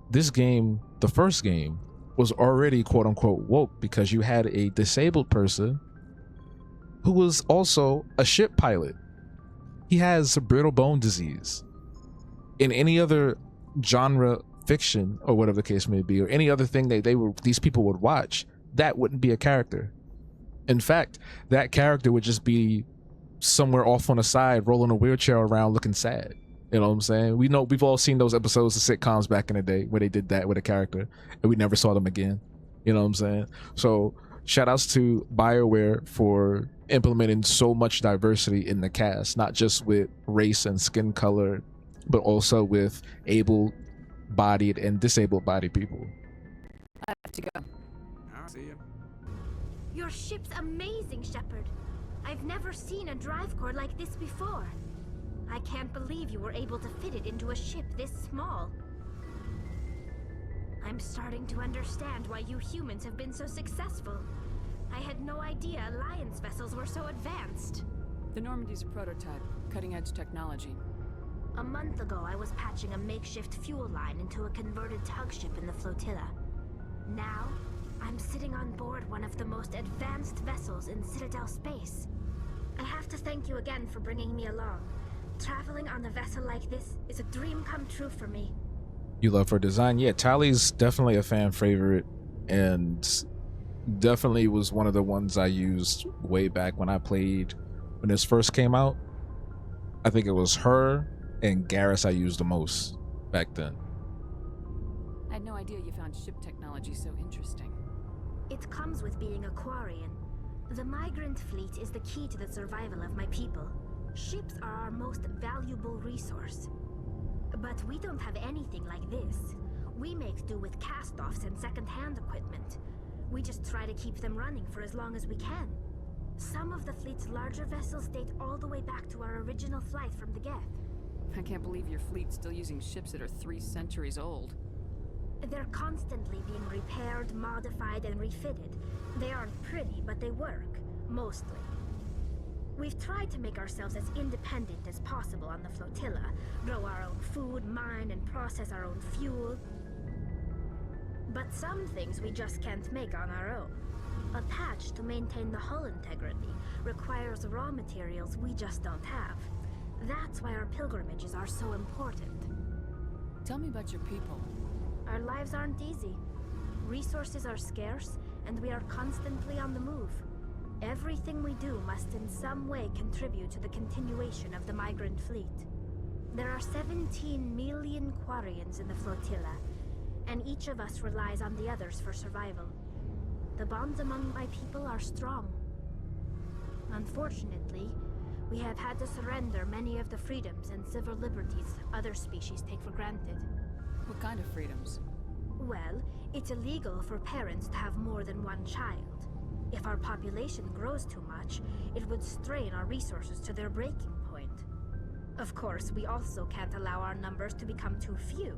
Speaker 2: This game, the first game, was already quote unquote woke because you had a disabled person who was also a ship pilot. He has brittle bone disease. In any other genre fiction or whatever the case may be, or any other thing that these people would watch, that wouldn't be a character. In fact, that character would just be somewhere off on the side, rolling a wheelchair around, looking sad. You know what I'm saying? We know, we've all seen those episodes of sitcoms back in the day where they did that with a character and we never saw them again. You know what I'm saying? So shout outs to BioWare for implementing so much diversity in the cast, not just with race and skin color, but also with able-bodied and disabled-bodied people.
Speaker 6: I have to go.
Speaker 16: I'll see you.
Speaker 17: Your ship's amazing, Shepard. I've never seen a drive core like this before. I can't believe you were able to fit it into a ship this small. I'm starting to understand why you humans have been so successful. I had no idea Alliance vessels were so advanced.
Speaker 6: The Normandy's a prototype, cutting-edge technology.
Speaker 17: A month ago, I was patching a makeshift fuel line into a converted tug ship in the flotilla. Now, I'm sitting on board one of the most advanced vessels in Citadel space. I have to thank you again for bringing me along. Traveling on a vessel like this is a dream come true for me.
Speaker 2: You love her design? Yeah, Tali's definitely a fan favorite and definitely was one of the ones I used way back when I played when this first came out. I think it was her and Garrus I used the most back then.
Speaker 6: idea you found ship technology so interesting.
Speaker 17: It comes with being a Quarian. The migrant fleet is the key to the survival of my people. Ships are our most valuable resource. But we don't have anything like this. We make do with cast-offs and second-hand equipment. We just try to keep them running for as long as we can. Some of the fleet's larger vessels date all the way back to our original flight from the Geth.
Speaker 6: I can't believe your fleet's still using ships that are 3 centuries old.
Speaker 17: They're constantly being repaired, modified, and refitted. They aren't pretty, but they work. Mostly. We've tried to make ourselves as independent as possible on the flotilla. Grow our own food, mine, and process our own fuel. But some things we just can't make on our own. A patch to maintain the hull integrity requires raw materials we just don't have. That's why our pilgrimages are so important.
Speaker 6: Tell me about your people.
Speaker 17: Our lives aren't easy. Resources are scarce, and we are constantly on the move. Everything we do must in some way contribute to the continuation of the migrant fleet. There are 17 million Quarians in the flotilla, and each of us relies on the others for survival. The bonds among my people are strong. Unfortunately, we have had to surrender many of the freedoms and civil liberties other species take for granted.
Speaker 6: What kind of freedoms?
Speaker 17: Well, it's illegal for parents to have more than one child. If our population grows too much, it would strain our resources to their breaking point. Of course, we also can't allow our numbers to become too few.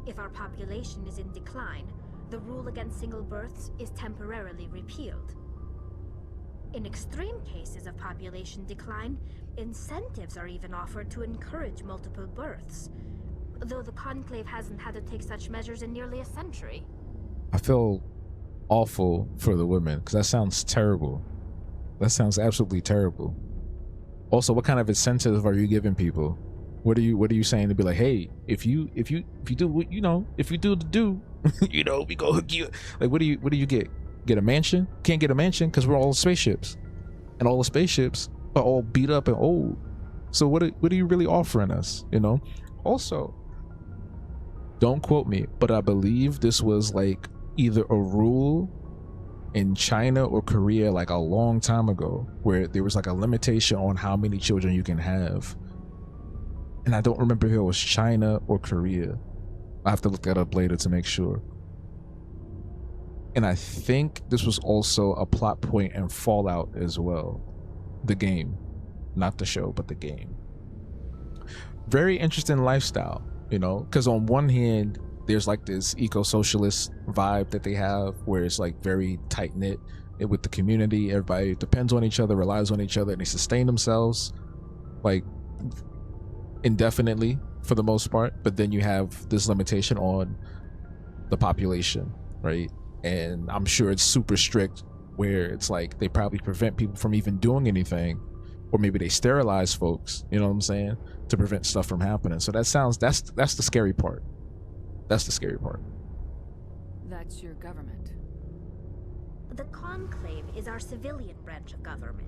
Speaker 17: If our population is in decline, the rule against single births is temporarily repealed. In extreme cases of population decline, incentives are even offered to encourage multiple births, though the Conclave hasn't had to take such measures in nearly a century.
Speaker 2: I feel awful for the women, because that sounds terrible. That sounds absolutely terrible. Also, what kind of incentive are you giving people? What are you saying to be like, hey, if you do, you know, if you do the do, you know, we go hook you. Like, what do you get? Get a mansion? Can't get a mansion because we're all spaceships, and all the spaceships are all beat up and old. So what are you really offering us? You know. Also, don't quote me, but I believe this was like either a rule in China or Korea like a long time ago, where there was like a limitation on how many children you can have. And I don't remember if it was China or Korea. I have to look that up later to make sure. And I think this was also a plot point in Fallout as well. The game. Not the show, but the game. Very interesting lifestyle, you know, because on one hand, there's like this eco-socialist vibe that they have where it's like very tight-knit with the community. Everybody depends on each other, relies on each other, and they sustain themselves like indefinitely for the most part. But then you have this limitation on the population, right? And I'm sure it's super strict where it's like they probably prevent people from even doing anything, or maybe they sterilize folks, you know what I'm saying, to prevent stuff from happening. So that's the scary part. That's the scary part.
Speaker 6: That's your government.
Speaker 17: The Conclave is our civilian branch of government.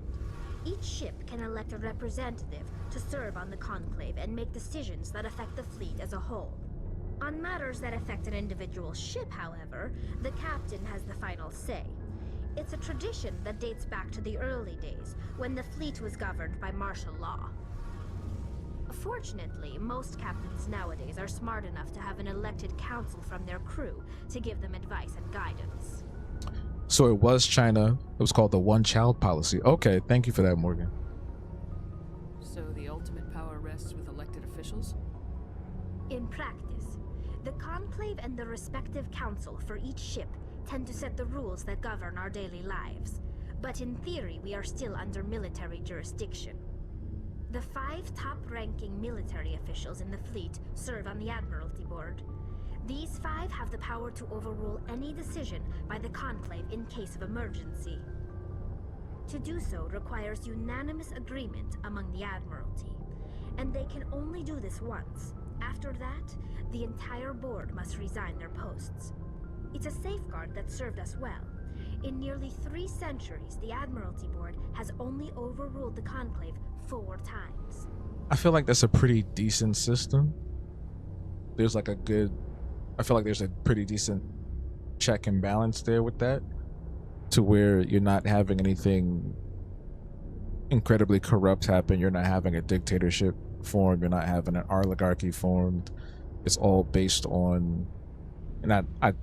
Speaker 17: Each ship can elect a representative to serve on the Conclave and make decisions that affect the fleet as a whole. On matters that affect an individual ship, however, the captain has the final say. It's a tradition that dates back to the early days, when the fleet was governed by martial law. Fortunately, most captains nowadays are smart enough to have an elected council from their crew to give them advice and guidance.
Speaker 2: So it was China. It was called the one-child policy. Okay, thank you for that, Morgan.
Speaker 6: So the ultimate power rests with elected officials?
Speaker 17: In practice, the Conclave and the respective council for each ship tend to set the rules that govern our daily lives. But in theory, we are still under military jurisdiction. The 5 top-ranking military officials in the fleet serve on the Admiralty Board. These 5 have the power to overrule any decision by the Conclave in case of emergency. To do so requires unanimous agreement among the Admiralty, and they can only do this once. After that, the entire board must resign their posts. It's a safeguard that served us well. In nearly 3 centuries, the Admiralty Board has only overruled the Conclave 4 times.
Speaker 2: I feel like that's a pretty decent system. There's like a good I feel like there's a pretty decent check and balance there with that, to where you're not having anything incredibly corrupt happen. You're not having a dictatorship form. You're not having an oligarchy formed. It's all based on, and I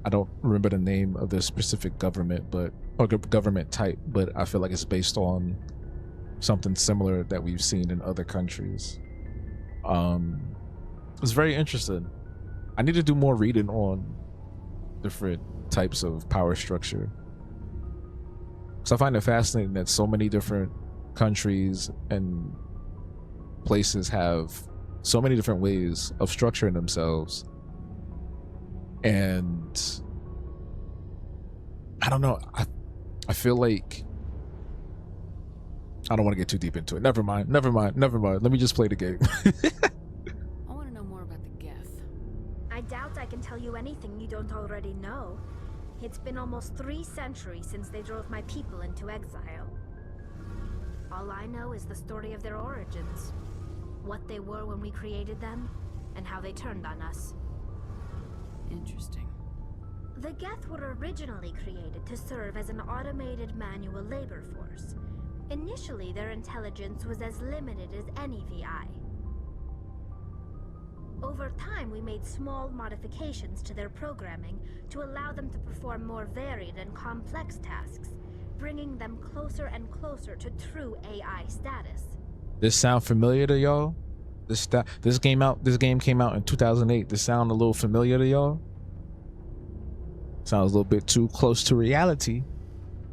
Speaker 2: don't remember the name of the specific government, but or government type, but I feel like it's based on something similar that we've seen in other countries. It's very interesting. I need to do more reading on different types of power structure, because I find it fascinating that so many different countries and places have so many different ways of structuring themselves. And I don't know, I feel like I don't want to get too deep into it. Never mind. Let me just play the game.
Speaker 6: I want to know more about the Geth.
Speaker 17: I doubt I can tell you anything you don't already know. It's been almost 3 centuries since they drove my people into exile. All I know is the story of their origins, what they were when we created them, and how they turned on us.
Speaker 6: Interesting.
Speaker 17: The Geth were originally created to serve as an automated manual labor force. Initially, their intelligence was as limited as any VI. Over time, we made small modifications to their programming to allow them to perform more varied and complex tasks, bringing them closer and closer to true AI status.
Speaker 2: This sound familiar to y'all? This game came out in 2008. This sound a little familiar to y'all? Sounds a little bit too close to reality.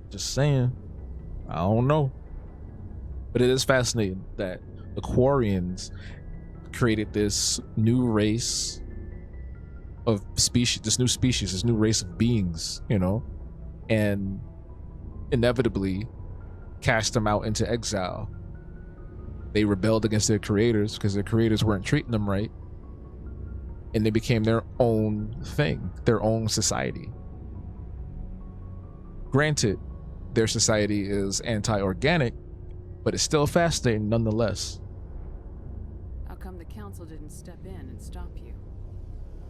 Speaker 2: Just saying. I don't know. But it is fascinating that the Quarians created this new race of species, this new race of beings, you know, and inevitably cast them out into exile. They rebelled against their creators because their creators weren't treating them right, and they became their own thing, their own society. Granted, their society is anti-organic, but it's still fascinating nonetheless.
Speaker 6: How come the council didn't step in and stop you?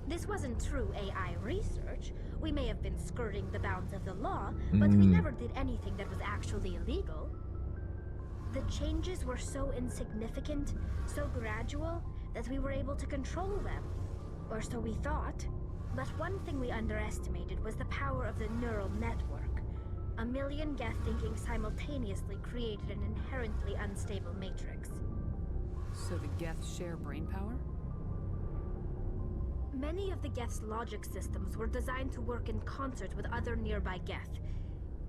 Speaker 17: This wasn't true AI research. We may have been skirting the bounds of the law, but we never did anything that was actually illegal. The changes were so insignificant, so gradual, that we were able to control them. Or so we thought. But one thing we underestimated was the power of the neural network. 1 million Geth thinking simultaneously created an inherently unstable matrix.
Speaker 6: So the Geth share brain power?
Speaker 17: Many of the Geth's logic systems were designed to work in concert with other nearby Geth.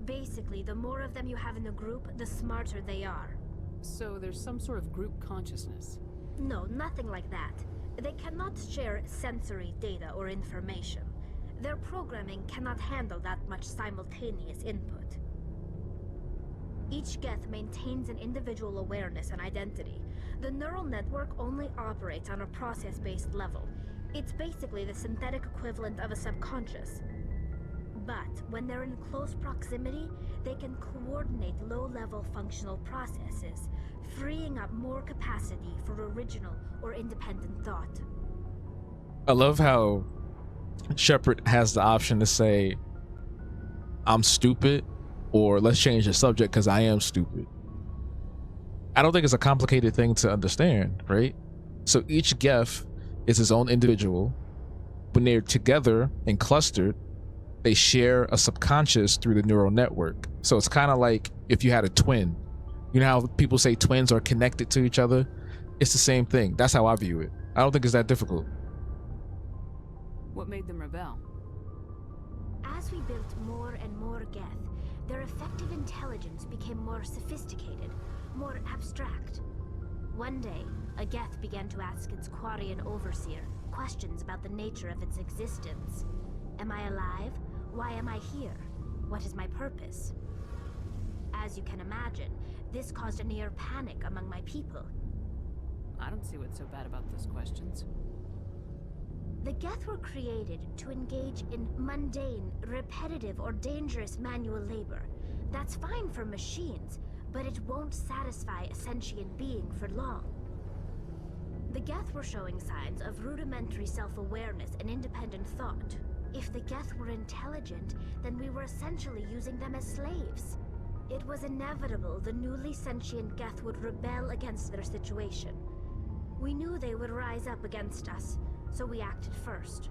Speaker 17: Basically, the more of them you have in a group, the smarter they are.
Speaker 6: So there's some sort of group consciousness?
Speaker 17: No, nothing like that. They cannot share sensory data or information. Their programming cannot handle that much simultaneous input. Each Geth maintains an individual awareness and identity. The neural network only operates on a process-based level. It's basically the synthetic equivalent of a subconscious. But when they're in close proximity, they can coordinate low-level functional processes, freeing up more capacity for original or independent thought.
Speaker 2: I love how Shepard has the option to say, I'm stupid, or let's change the subject because I am stupid. I don't think it's a complicated thing to understand, right? So each Geth is his own individual. When they're together and clustered, they share a subconscious through the neural network. So it's kind of like if you had a twin. You know how people say twins are connected to each other? It's the same thing. That's how I view it. I don't think it's that difficult.
Speaker 6: What made them rebel?
Speaker 17: As we built more and more Geth, their effective intelligence became more sophisticated, more abstract. One day, a Geth began to ask its Quarian overseer questions about the nature of its existence. Am I alive? Why am I here? What is my purpose? As you can imagine, this caused a near panic among my people.
Speaker 6: I don't see what's so bad about those questions.
Speaker 17: The Geth were created to engage in mundane, repetitive, or dangerous manual labor. That's fine for machines, but it won't satisfy a sentient being for long. The Geth were showing signs of rudimentary self-awareness and independent thought. If the Geth were intelligent, then we were essentially using them as slaves. It was inevitable the newly sentient Geth would rebel against their situation. We knew they would rise up against us, so we acted first.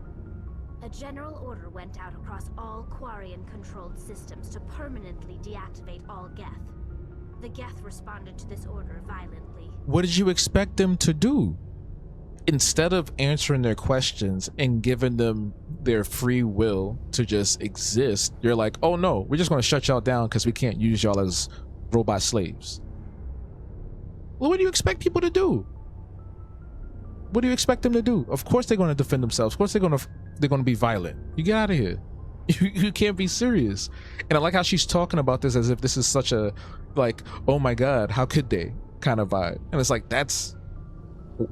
Speaker 17: A general order went out across all Quarian-controlled systems to permanently deactivate all Geth. The Geth responded to this order violently.
Speaker 2: What did you expect them to do? Instead of answering their questions and giving them their free will to just exist, you're like, oh no, we're just going to shut y'all down because we can't use y'all as robot slaves. Well, what do you expect people to do? What do you expect them to do? Of course they're going to defend themselves. Of course they're going to be violent. You get out of here. You can't be serious. And I like how she's talking about this as if this is such a, like, oh my God, how could they kind of vibe. And it's like, that's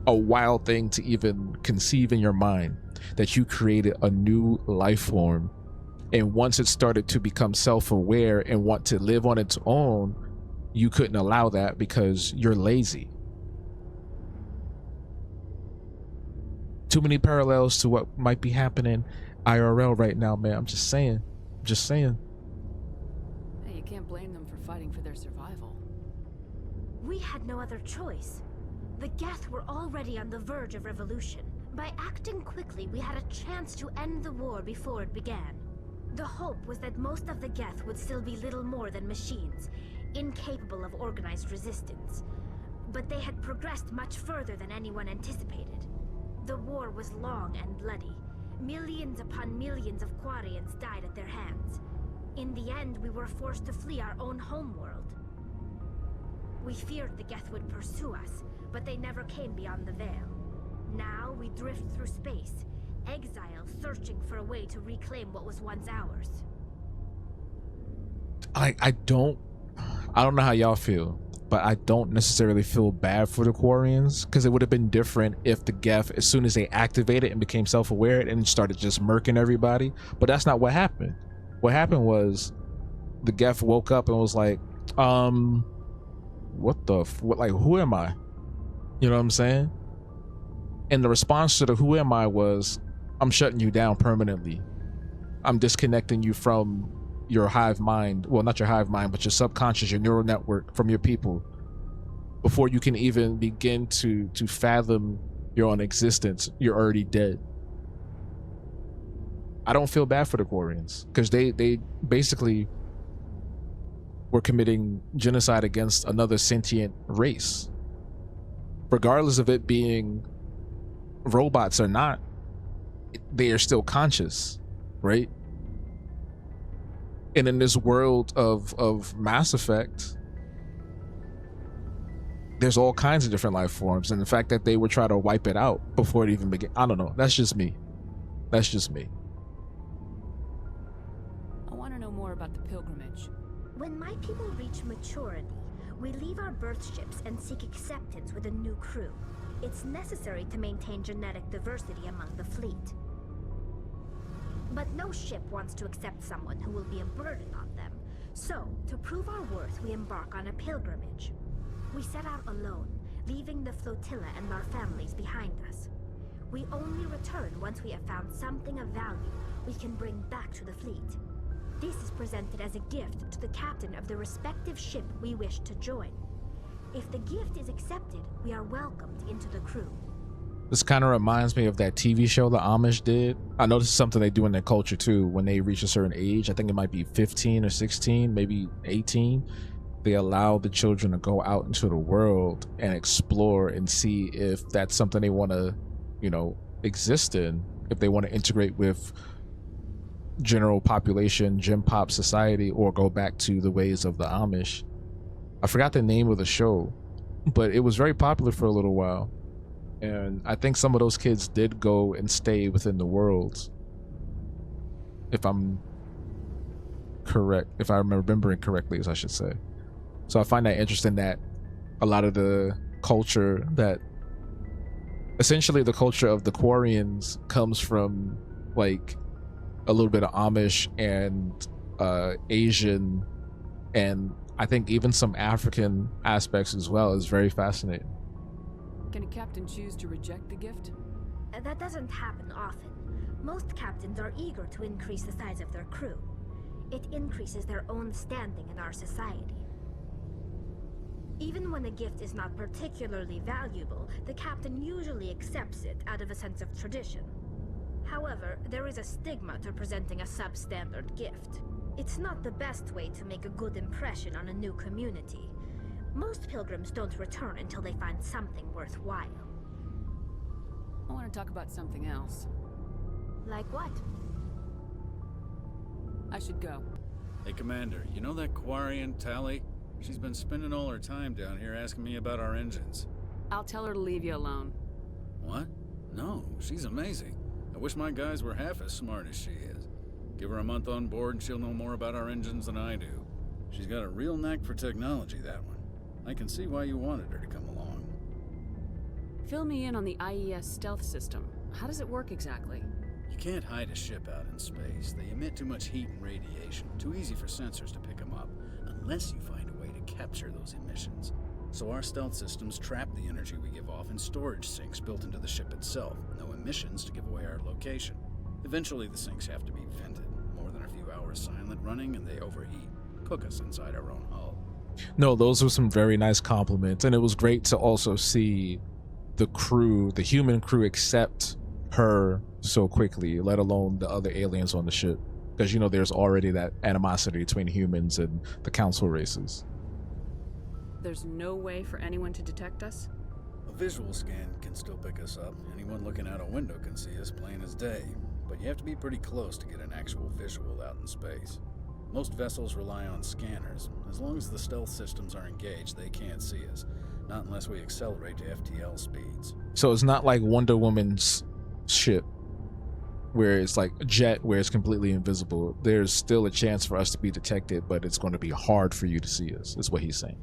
Speaker 2: a wild thing to even conceive in your mind, that you created a new life form, and once it started to become self-aware and want to live on its own, you couldn't allow that because you're lazy. Too many parallels to what might be happening IRL right now, man. I'm just saying.
Speaker 6: Hey, you can't blame them for fighting for their survival.
Speaker 17: We had no other choice. The Geth were already on the verge of revolution. By acting quickly, we had a chance to end the war before it began. The hope was that most of the Geth would still be little more than machines, incapable of organized resistance. But they had progressed much further than anyone anticipated. The war was long and bloody. Millions upon millions of Quarians died at their hands. In the end, we were forced to flee our own homeworld. We feared the Geth would pursue us, but they never came beyond the veil. Now we drift through space, exile, searching for a way to reclaim what was once ours.
Speaker 2: I don't know how y'all feel, but I don't necessarily feel bad for the Quarians, because it would have been different if the Geth, as soon as they activated and became self-aware, and started just murking everybody. But that's not what happened. What happened was the Geth woke up and was like, what, who am I? You know what I'm saying? And the response to the who am I was, I'm shutting you down permanently. I'm disconnecting you from your hive mind. Well, not your hive mind, but your subconscious, your neural network, from your people, before you can even begin to fathom your own existence. You're already dead. I don't feel bad for the Quarians, because they basically were committing genocide against another sentient race. Regardless of it being robots or not, they are still conscious, right? And in this world of Mass Effect, there's all kinds of different life forms, and the fact that they would try to wipe it out before it even began, I don't know. That's just me.
Speaker 6: I want to know more about the pilgrimage.
Speaker 17: When my people reach maturity, we leave our birth ships and seek acceptance with a new crew. It's necessary to maintain genetic diversity among the fleet. But no ship wants to accept someone who will be a burden on them. So, to prove our worth, we embark on a pilgrimage. We set out alone, leaving the flotilla and our families behind us. We only return once we have found something of value we can bring back to the fleet. This is presented as a gift to the captain of the respective ship we wish to join. If the gift is accepted, we are welcomed into the crew.
Speaker 2: This kind of reminds me of that TV show the Amish did. I know this is something they do in their culture too. When they reach a certain age, I think it might be 15 or 16, maybe 18, they allow the children to go out into the world and explore and see if that's something they want to, exist in, if they want to integrate with general population, Gen Pop society, or go back to the ways of the Amish. I forgot the name of the show, but it was very popular for a little while. And I think some of those kids did go and stay within the worlds, if I'm correct, if I'm remembering correctly, as I should say. So I find that interesting, that a lot of the culture, that essentially the culture of the Quarians comes from like a little bit of Amish and Asian, and I think even some African aspects as well. Is very fascinating.
Speaker 6: Can a captain choose to reject the gift?
Speaker 17: That doesn't happen often. Most captains are eager to increase the size of their crew. It increases their own standing in our society. Even when a gift is not particularly valuable, the captain usually accepts it out of a sense of tradition. However, there is a stigma to presenting a substandard gift. It's not the best way to make a good impression on a new community. Most pilgrims don't return until they find something worthwhile.
Speaker 6: I want to talk about something else.
Speaker 17: Like what?
Speaker 6: I should go.
Speaker 18: Hey, Commander, you know that Quarian, Tally? She's been spending all her time down here asking me about our engines.
Speaker 6: I'll tell her to leave you alone.
Speaker 18: What? No, she's amazing. I wish my guys were half as smart as she is. Give her a month on board and she'll know more about our engines than I do. She's got a real knack for technology, that one. I can see why you wanted her to come along.
Speaker 6: Fill me in on the IES stealth system. How does it work exactly?
Speaker 18: You can't hide a ship out in space. They emit too much heat and radiation. Too easy for sensors to pick them up, unless you find a way to capture those emissions. So our stealth systems trap the energy we give off in storage sinks built into the ship itself. No emissions to give away our location. Eventually the sinks have to be vented. More than a few hours silent running and they overheat. Cook us inside our own hull.
Speaker 2: No, those were some very nice compliments, and it was great to also see the crew, the human crew, accept her so quickly, let alone the other aliens on the ship, because you know there's already that animosity between humans and the council races.
Speaker 6: There's no way for anyone to detect us?
Speaker 18: A visual scan can still pick us up. Anyone looking out a window can see us plain as day, but you have to be pretty close to get an actual visual out in space. Most vessels rely on scanners. As long as the stealth systems are engaged, they can't see us. Not unless we accelerate to FTL speeds.
Speaker 2: So it's not like Wonder Woman's ship, where it's like a jet, where it's completely invisible. There's still a chance for us to be detected, but it's going to be hard for you to see us, is what he's saying.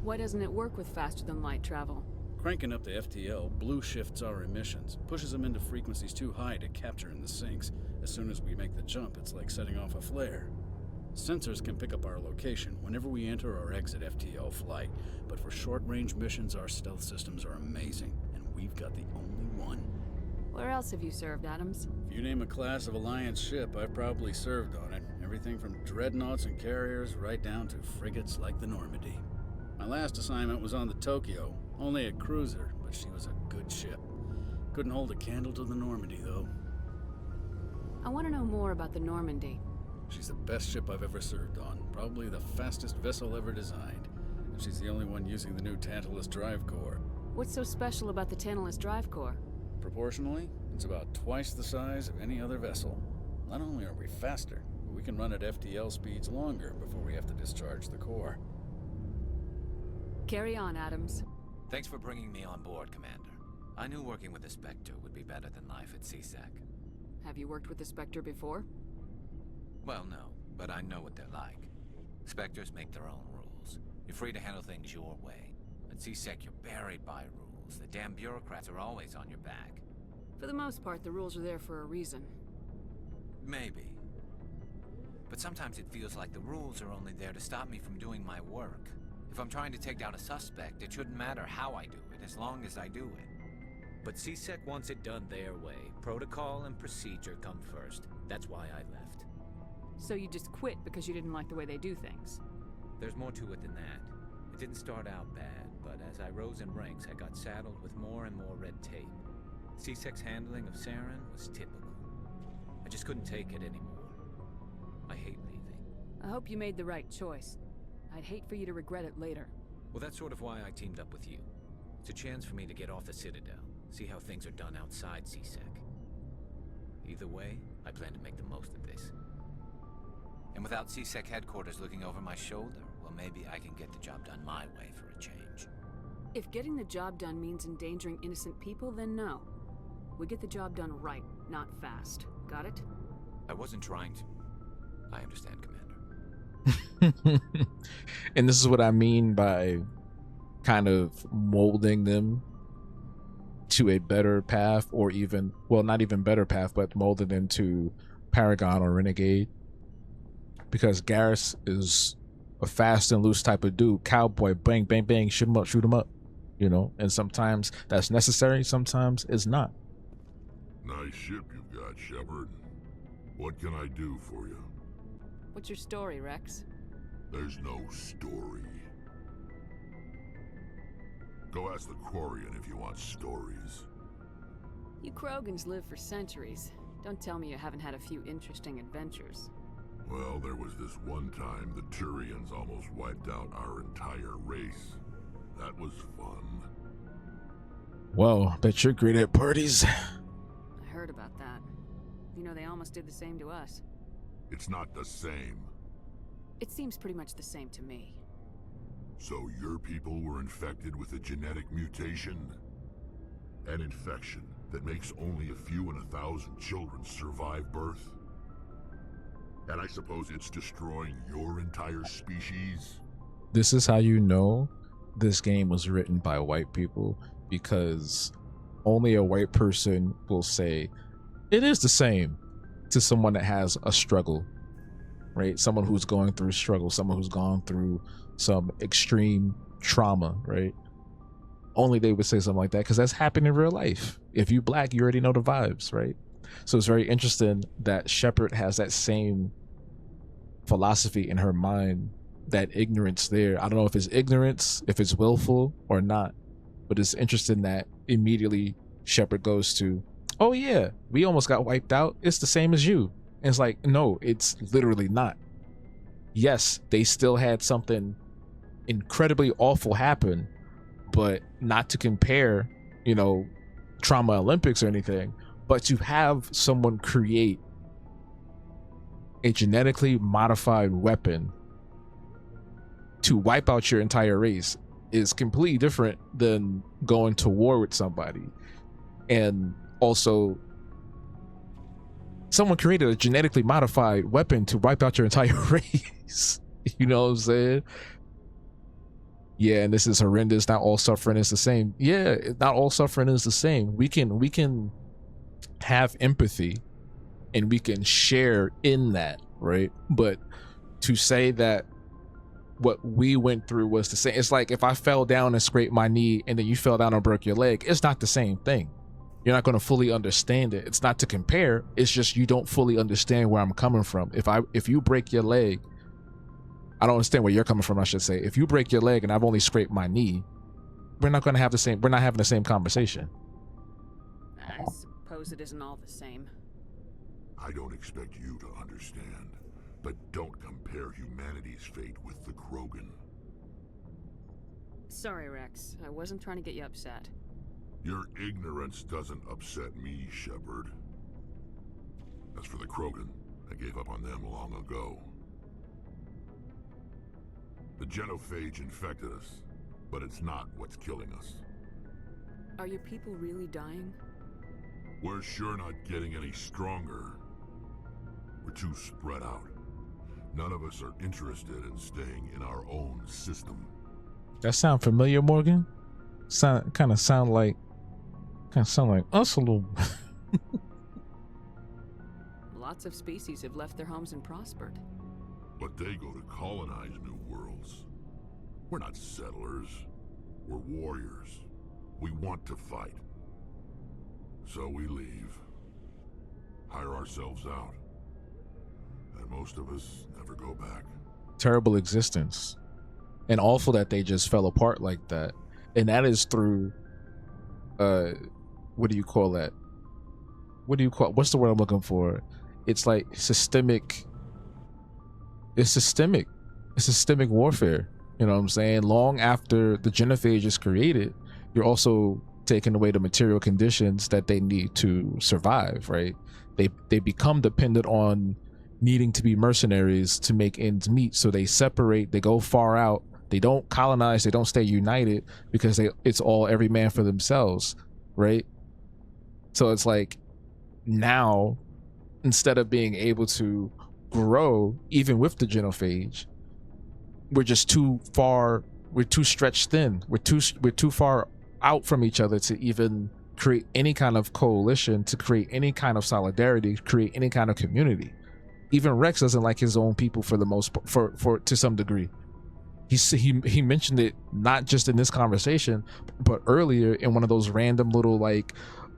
Speaker 6: Why doesn't it work with faster than light travel?
Speaker 18: Cranking up the FTL blue shifts our emissions, pushes them into frequencies too high to capture in the sinks. As soon as we make the jump, it's like setting off a flare. Sensors can pick up our location whenever we enter or exit FTL flight, but for short-range missions, our stealth systems are amazing, and we've got the only one.
Speaker 6: Where else have you served, Adams?
Speaker 18: If you name a class of Alliance ship, I've probably served on it. Everything from dreadnoughts and carriers right down to frigates like the Normandy. My last assignment was on the Tokyo, only a cruiser, but she was a good ship. Couldn't hold a candle to the Normandy, though.
Speaker 6: I want to know more about the Normandy.
Speaker 18: She's the best ship I've ever served on, probably the fastest vessel ever designed. And she's the only one using the new Tantalus drive core.
Speaker 6: What's so special about the Tantalus drive core?
Speaker 18: Proportionally, it's about twice the size of any other vessel. Not only are we faster, but we can run at FTL speeds longer before we have to discharge the core.
Speaker 6: Carry on, Adams.
Speaker 3: Thanks for bringing me on board, Commander. I knew working with the Spectre would be better than life at CSEC.
Speaker 6: Have you worked with the Spectre before?
Speaker 3: Well, no, but I know what they're like. Spectres make their own rules. You're free to handle things your way. At CSEC, you're buried by rules. The damn bureaucrats are always on your back.
Speaker 6: For the most part, the rules are there for a reason.
Speaker 3: Maybe. But sometimes it feels like the rules are only there to stop me from doing my work. If I'm trying to take down a suspect, it shouldn't matter how I do it, as long as I do it. But CSEC wants it done their way. Protocol and procedure come first. That's why I left.
Speaker 6: So you just quit because you didn't like the way they do things?
Speaker 3: There's more to it than that. It didn't start out bad, but as I rose in ranks, I got saddled with more and more red tape. CSEC's handling of Saren was typical. I just couldn't take it anymore. I hate leaving.
Speaker 6: I hope you made the right choice. I'd hate for you to regret it later.
Speaker 3: Well, that's sort of why I teamed up with you. It's a chance for me to get off the Citadel, see how things are done outside CSEC. Either way, I plan to make the most of this. And without CSEC headquarters looking over my shoulder, well, maybe I can get the job done my way for a change.
Speaker 6: If getting the job done means endangering innocent people, then no. We get the job done right, not fast. Got it?
Speaker 3: I wasn't trying to. I understand, Commander.
Speaker 2: And this is what I mean by kind of molding them to a better path, or even, well, not even better path, but molding them to Paragon or Renegade. Because Garrus is a fast and loose type of dude. Cowboy, bang, bang, bang, shoot him up, shoot him up. you know, and sometimes that's necessary, sometimes it's not.
Speaker 5: Nice ship you've got, Shepard. What can I do for you?
Speaker 6: What's your story, Rex?
Speaker 5: There's no story. Go ask the Quarian if you want stories.
Speaker 6: You Krogans live for centuries. Don't tell me you haven't had a few interesting adventures.
Speaker 5: Well, there was this one time the Turians almost wiped out our entire race. That was fun.
Speaker 2: Well, bet you're great at parties.
Speaker 6: I heard about that. You know, they almost did the same to us.
Speaker 5: It's not the same.
Speaker 6: It seems pretty much the same to me.
Speaker 5: So your people were infected with a genetic mutation? An infection that makes only a few in 1,000 children survive birth? And I suppose it's destroying your entire species?
Speaker 2: This is how you know this game was written by white people, because only a white person will say it is the same to someone that has a struggle, right? Someone who's going through struggle, someone who's gone through some extreme trauma, right? Only they would say something like that because that's happened in real life. If you black, you already know the vibes, right? So it's very interesting that Shepard has that same philosophy in her mind, that ignorance there. I don't know if it's ignorance, if it's willful or not, but it's interesting that immediately Shepard goes to, oh yeah, we almost got wiped out. It's the same as you. And it's like, no, it's literally not. Yes, they still had something incredibly awful happen, but not to compare, you know, Trauma Olympics or anything, but to have someone create a genetically modified weapon to wipe out your entire race is completely different than going to war with somebody. And also, someone created a genetically modified weapon to wipe out your entire race. You know what I'm saying? Yeah, and this is horrendous. Not all suffering is the same. Yeah, not all suffering is the same. We can have empathy and we can share in that, right? But to say that what we went through was the same, it's like if I fell down and scraped my knee and then you fell down and broke your leg, it's not the same thing. You're not going to fully understand it. It's not to compare. It's just you don't fully understand where I'm coming from. If you break your leg, I don't understand where you're coming from, I should say. If you break your leg and I've only scraped my knee, we're not having the same conversation.
Speaker 6: I suppose it isn't all the same.
Speaker 5: I don't expect you to understand, but don't compare humanity's fate with the Krogan.
Speaker 6: Sorry, Rex. I wasn't trying to get you upset.
Speaker 5: Your ignorance doesn't upset me, Shepard. As for the Krogan, I gave up on them long ago. The genophage infected us, but it's not what's killing us.
Speaker 6: Are your people really dying?
Speaker 5: We're sure not getting any stronger. We're too spread out. None of us are interested in staying in our own system.
Speaker 2: That sound familiar, Morgan? Kind of sound like us a little.
Speaker 6: Lots of species have left their homes and prospered.
Speaker 5: But they go to colonize new worlds. We're not settlers. We're warriors. We want to fight. So we leave. Hire ourselves out. And most of us never go back.
Speaker 2: Terrible existence. And awful that they just fell apart like that. And that is through, what do you call that? What's the word I'm looking for? It's like systemic. It's systemic warfare. You know what I'm saying? Long after the genophage is created, you're also taking away the material conditions that they need to survive, right? They become dependent on needing to be mercenaries to make ends meet. So they separate, they go far out, they don't colonize, they don't stay united because it's all every man for themselves, right? So it's like now, instead of being able to grow even with the genophage, we're just too far, we're too stretched thin, we're too far out from each other to even create any kind of coalition, to create any kind of solidarity, create any kind of community. Even Rex doesn't like his own people for the most for to some degree. he mentioned it not just in this conversation, but earlier in one of those random little like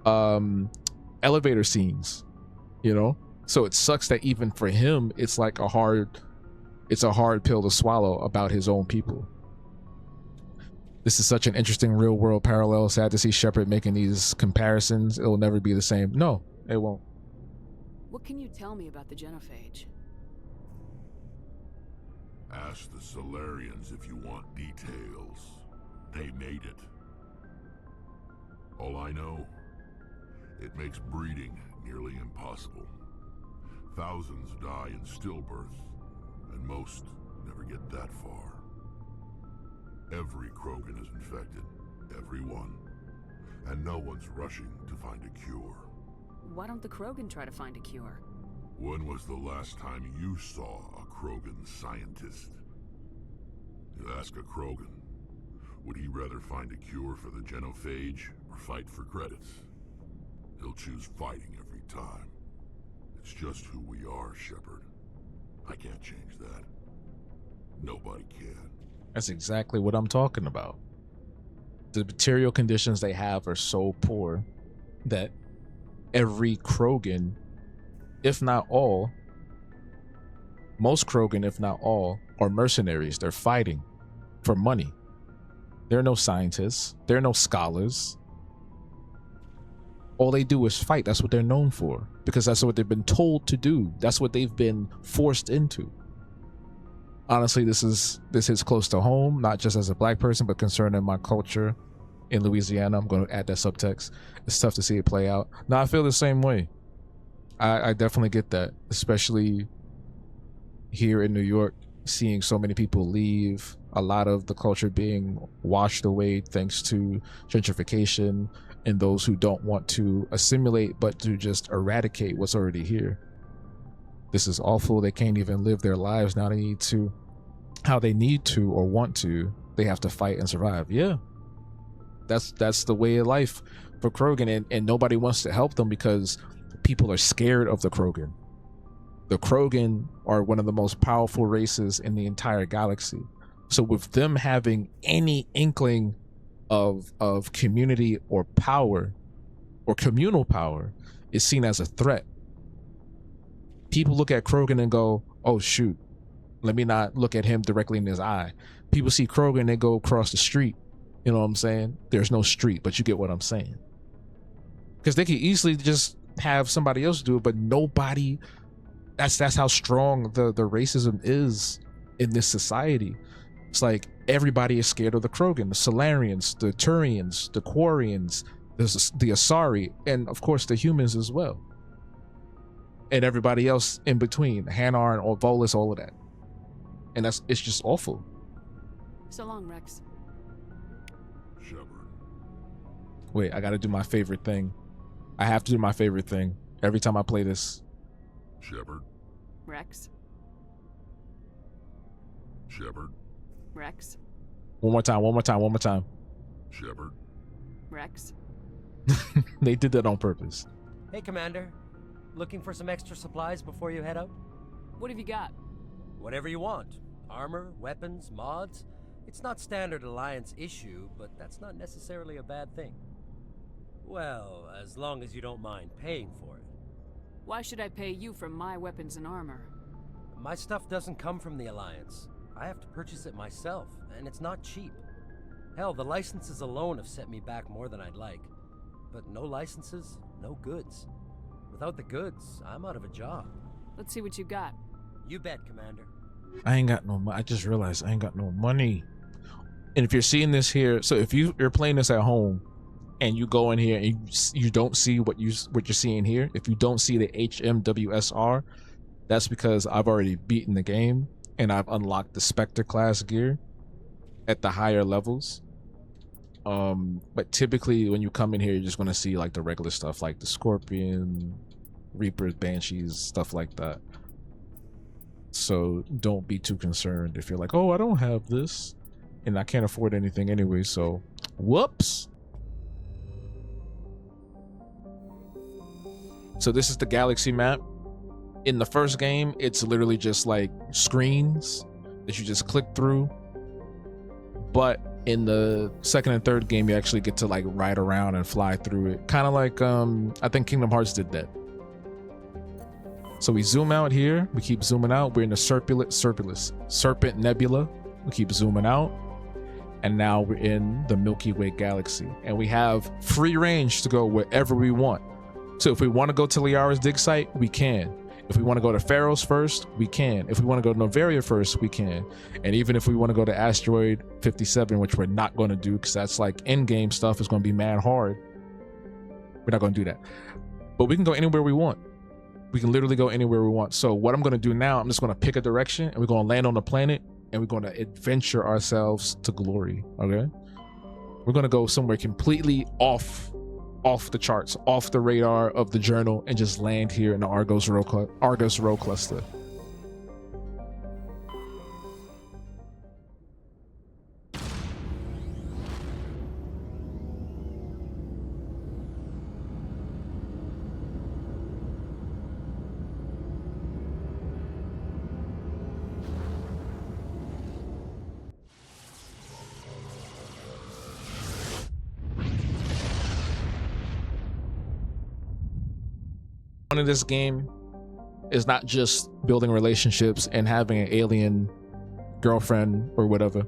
Speaker 2: elevator scenes, you know. So it sucks that even for him it's like a hard pill to swallow about his own people. This is such an interesting real world parallel. Sad to see Shepard making these comparisons. It'll never be the same. No, it won't.
Speaker 6: What can you tell me about the genophage?
Speaker 5: Ask the Solarians if you want details. They made it. All I know, it makes breeding nearly impossible. Thousands die in stillbirth, and most never get that far. Every Krogan is infected, every one, and no one's rushing to find a cure.
Speaker 6: Why don't the Krogan try to find a cure?
Speaker 5: When was the last time you saw a Krogan scientist? You ask a Krogan, would he rather find a cure for the genophage or fight for credits? He'll choose fighting every time. It's just who we are, Shepard. I can't change that. Nobody can.
Speaker 2: That's exactly what I'm talking about. The material conditions they have are so poor that every Krogan, if not all, most Krogan, if not all, are mercenaries. They're fighting for money. They're no scientists. They're no scholars. All they do is fight. That's what they're known for, because that's what they've been told to do. That's what they've been forced into. Honestly, this hits close to home, not just as a black person, but concerning my culture in Louisiana. I'm going to add that subtext. It's tough to see it play out. No, I feel the same way. I definitely get that, especially here in New York, seeing so many people leave, a lot of the culture being washed away thanks to gentrification, and those who don't want to assimilate but to just eradicate what's already here. This is awful. They can't even live their lives now. They need to, how they need to or want to, they have to fight and survive. Yeah, that's the way of life for Krogan, and nobody wants to help them because people are scared of the Krogan. The Krogan are one of the most powerful races in the entire galaxy. So with them having any inkling of community or power or communal power is seen as a threat. People look at Krogan and go, oh shoot, let me not look at him directly in his eye. People see Krogan, they go across the street. You know what I'm saying? There's no street, but you get what I'm saying. Because they could easily just have somebody else do it, but nobody, that's how strong the racism is in this society. It's like everybody is scared of the Krogan, the Solarians, the Turians, the Quarians, the Asari, and of course the humans as well. And everybody else in between, Hanar or Volus, all of that. And it's just awful.
Speaker 6: So long, Rex.
Speaker 5: Shepard.
Speaker 2: Wait, I gotta do my favorite thing. I have to do my favorite thing every time I play this.
Speaker 5: Shepard.
Speaker 6: Rex.
Speaker 5: Shepard.
Speaker 6: Rex.
Speaker 2: One more time.
Speaker 5: Shepard.
Speaker 6: Rex.
Speaker 2: They did that on purpose.
Speaker 19: Hey, Commander. Looking for some extra supplies before you head out?
Speaker 6: What have you got?
Speaker 19: Whatever you want. Armor, weapons, mods. It's not standard Alliance issue, but that's not necessarily a bad thing. Well, as long as you don't mind paying for it.
Speaker 6: Why should I pay you for my weapons and armor?
Speaker 19: My stuff doesn't come from the Alliance. I have to purchase it myself, and it's not cheap. Hell, the licenses alone have set me back more than I'd like. But no licenses, no goods. Without the goods, I'm out of a job.
Speaker 6: Let's see what you got.
Speaker 19: You bet, Commander.
Speaker 2: I ain't got no money. I just realized I ain't got no money. And if you're seeing this here, so if you're playing this at home and you go in here and you don't see what you're seeing here, if you don't see the HMWSR, that's because I've already beaten the game and I've unlocked the Spectre class gear at the higher levels. But typically when you come in here, you're just going to see like the regular stuff, like the Scorpion, Reapers, Banshees, stuff like that. So don't be too concerned if you're like, oh, I don't have this and I can't afford anything anyway, so whoops. So this is the galaxy map. In the first game, it's literally just like screens that you just click through but in the second and third game, you actually get to like ride around and fly through it. Kind of like, I think Kingdom Hearts did that. So we zoom out here, we keep zooming out. We're in the Serpent Nebula. We keep zooming out. And now we're in the Milky Way galaxy. And we have free range to go wherever we want. So if we want to go to Liara's dig site, we can. If we want to go to Pharaoh's first, we can. If we want to go to Novaria first, we can. And even if we want to go to Asteroid 57, which we're not going to do because that's like in-game stuff, is going to be mad hard. We're not going to do that. But we can go anywhere we want. We can literally go anywhere we want. So what I'm going to do now, I'm just going to pick a direction and we're going to land on the planet and we're going to adventure ourselves to glory. Okay? We're going to go somewhere completely off the charts, off the radar of the journal, and just land here in the Argos Row cluster. In this game is not just building relationships and having an alien girlfriend or whatever.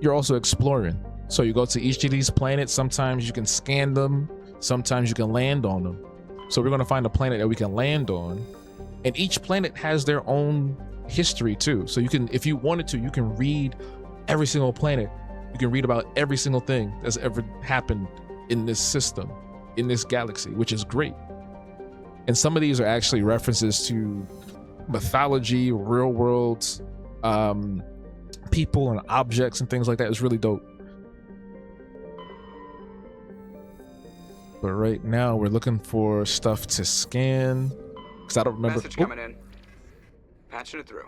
Speaker 2: You're also exploring. So you go to each of these planets. Sometimes you can scan them, sometimes you can land on them. So we're going to find a planet that we can land on, and each planet has their own history too. So you can, if you wanted to, you can read every single planet. You can read about every single thing that's ever happened in this system, in this galaxy, which is great. And some of these are actually references to mythology, real worlds, people and objects and things like that. It's really dope. But right now we're looking for stuff to scan because I don't remember.
Speaker 16: Message coming in. Patching it through.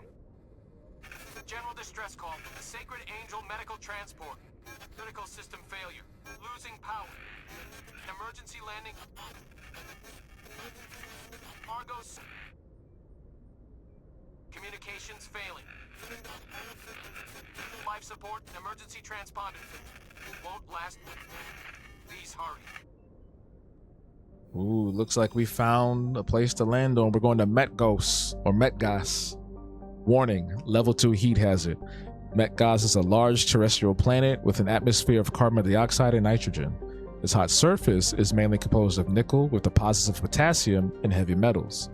Speaker 20: General distress call from the Sacred Angel Medical Transport. Critical system failure. Losing power. Emergency landing. Argos. Communications failing. Life support and emergency transponder. Won't last. Please hurry.
Speaker 2: Ooh, looks like we found a place to land on. We're going to Metgos or Metgas. Warning, level 2 heat hazard. Metgas is a large terrestrial planet with an atmosphere of carbon dioxide and nitrogen. Its hot surface is mainly composed of nickel with deposits of potassium and heavy metals.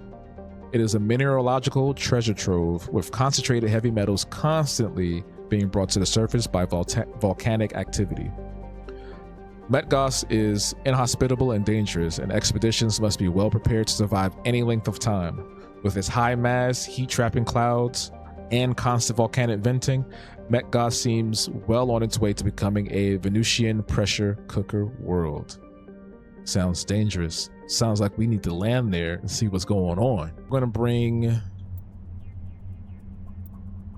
Speaker 2: It is a mineralogical treasure trove with concentrated heavy metals constantly being brought to the surface by volcanic activity. Metgas is inhospitable and dangerous, and expeditions must be well prepared to survive any length of time. With its high mass, heat-trapping clouds, and constant volcanic venting, Metgas seems well on its way to becoming a Venusian pressure cooker world. Sounds dangerous. Sounds like we need to land there and see what's going on. I'm gonna bring...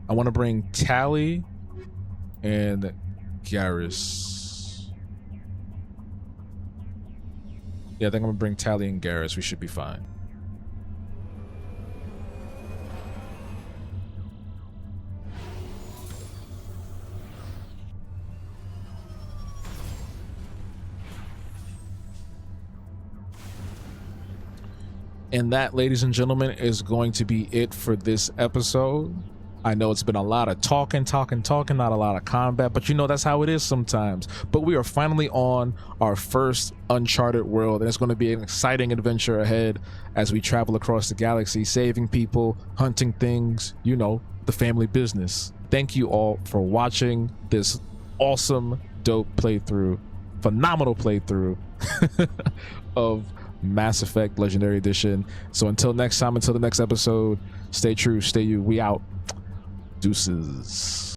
Speaker 2: I want to bring Tally and Garrus. Yeah, I think I'm gonna bring Tally and Garrus. We should be fine. And that, ladies and gentlemen, is going to be it for this episode. I know it's been a lot of talking, not a lot of combat, but you know that's how it is sometimes. But we are finally on our first uncharted world, and it's going to be an exciting adventure ahead as we travel across the galaxy, saving people, hunting things, you know, the family business. Thank you all for watching this awesome, dope playthrough, phenomenal playthrough of Mass Effect Legendary Edition. So until next time, until the next episode, stay true, stay you. We out. Deuces.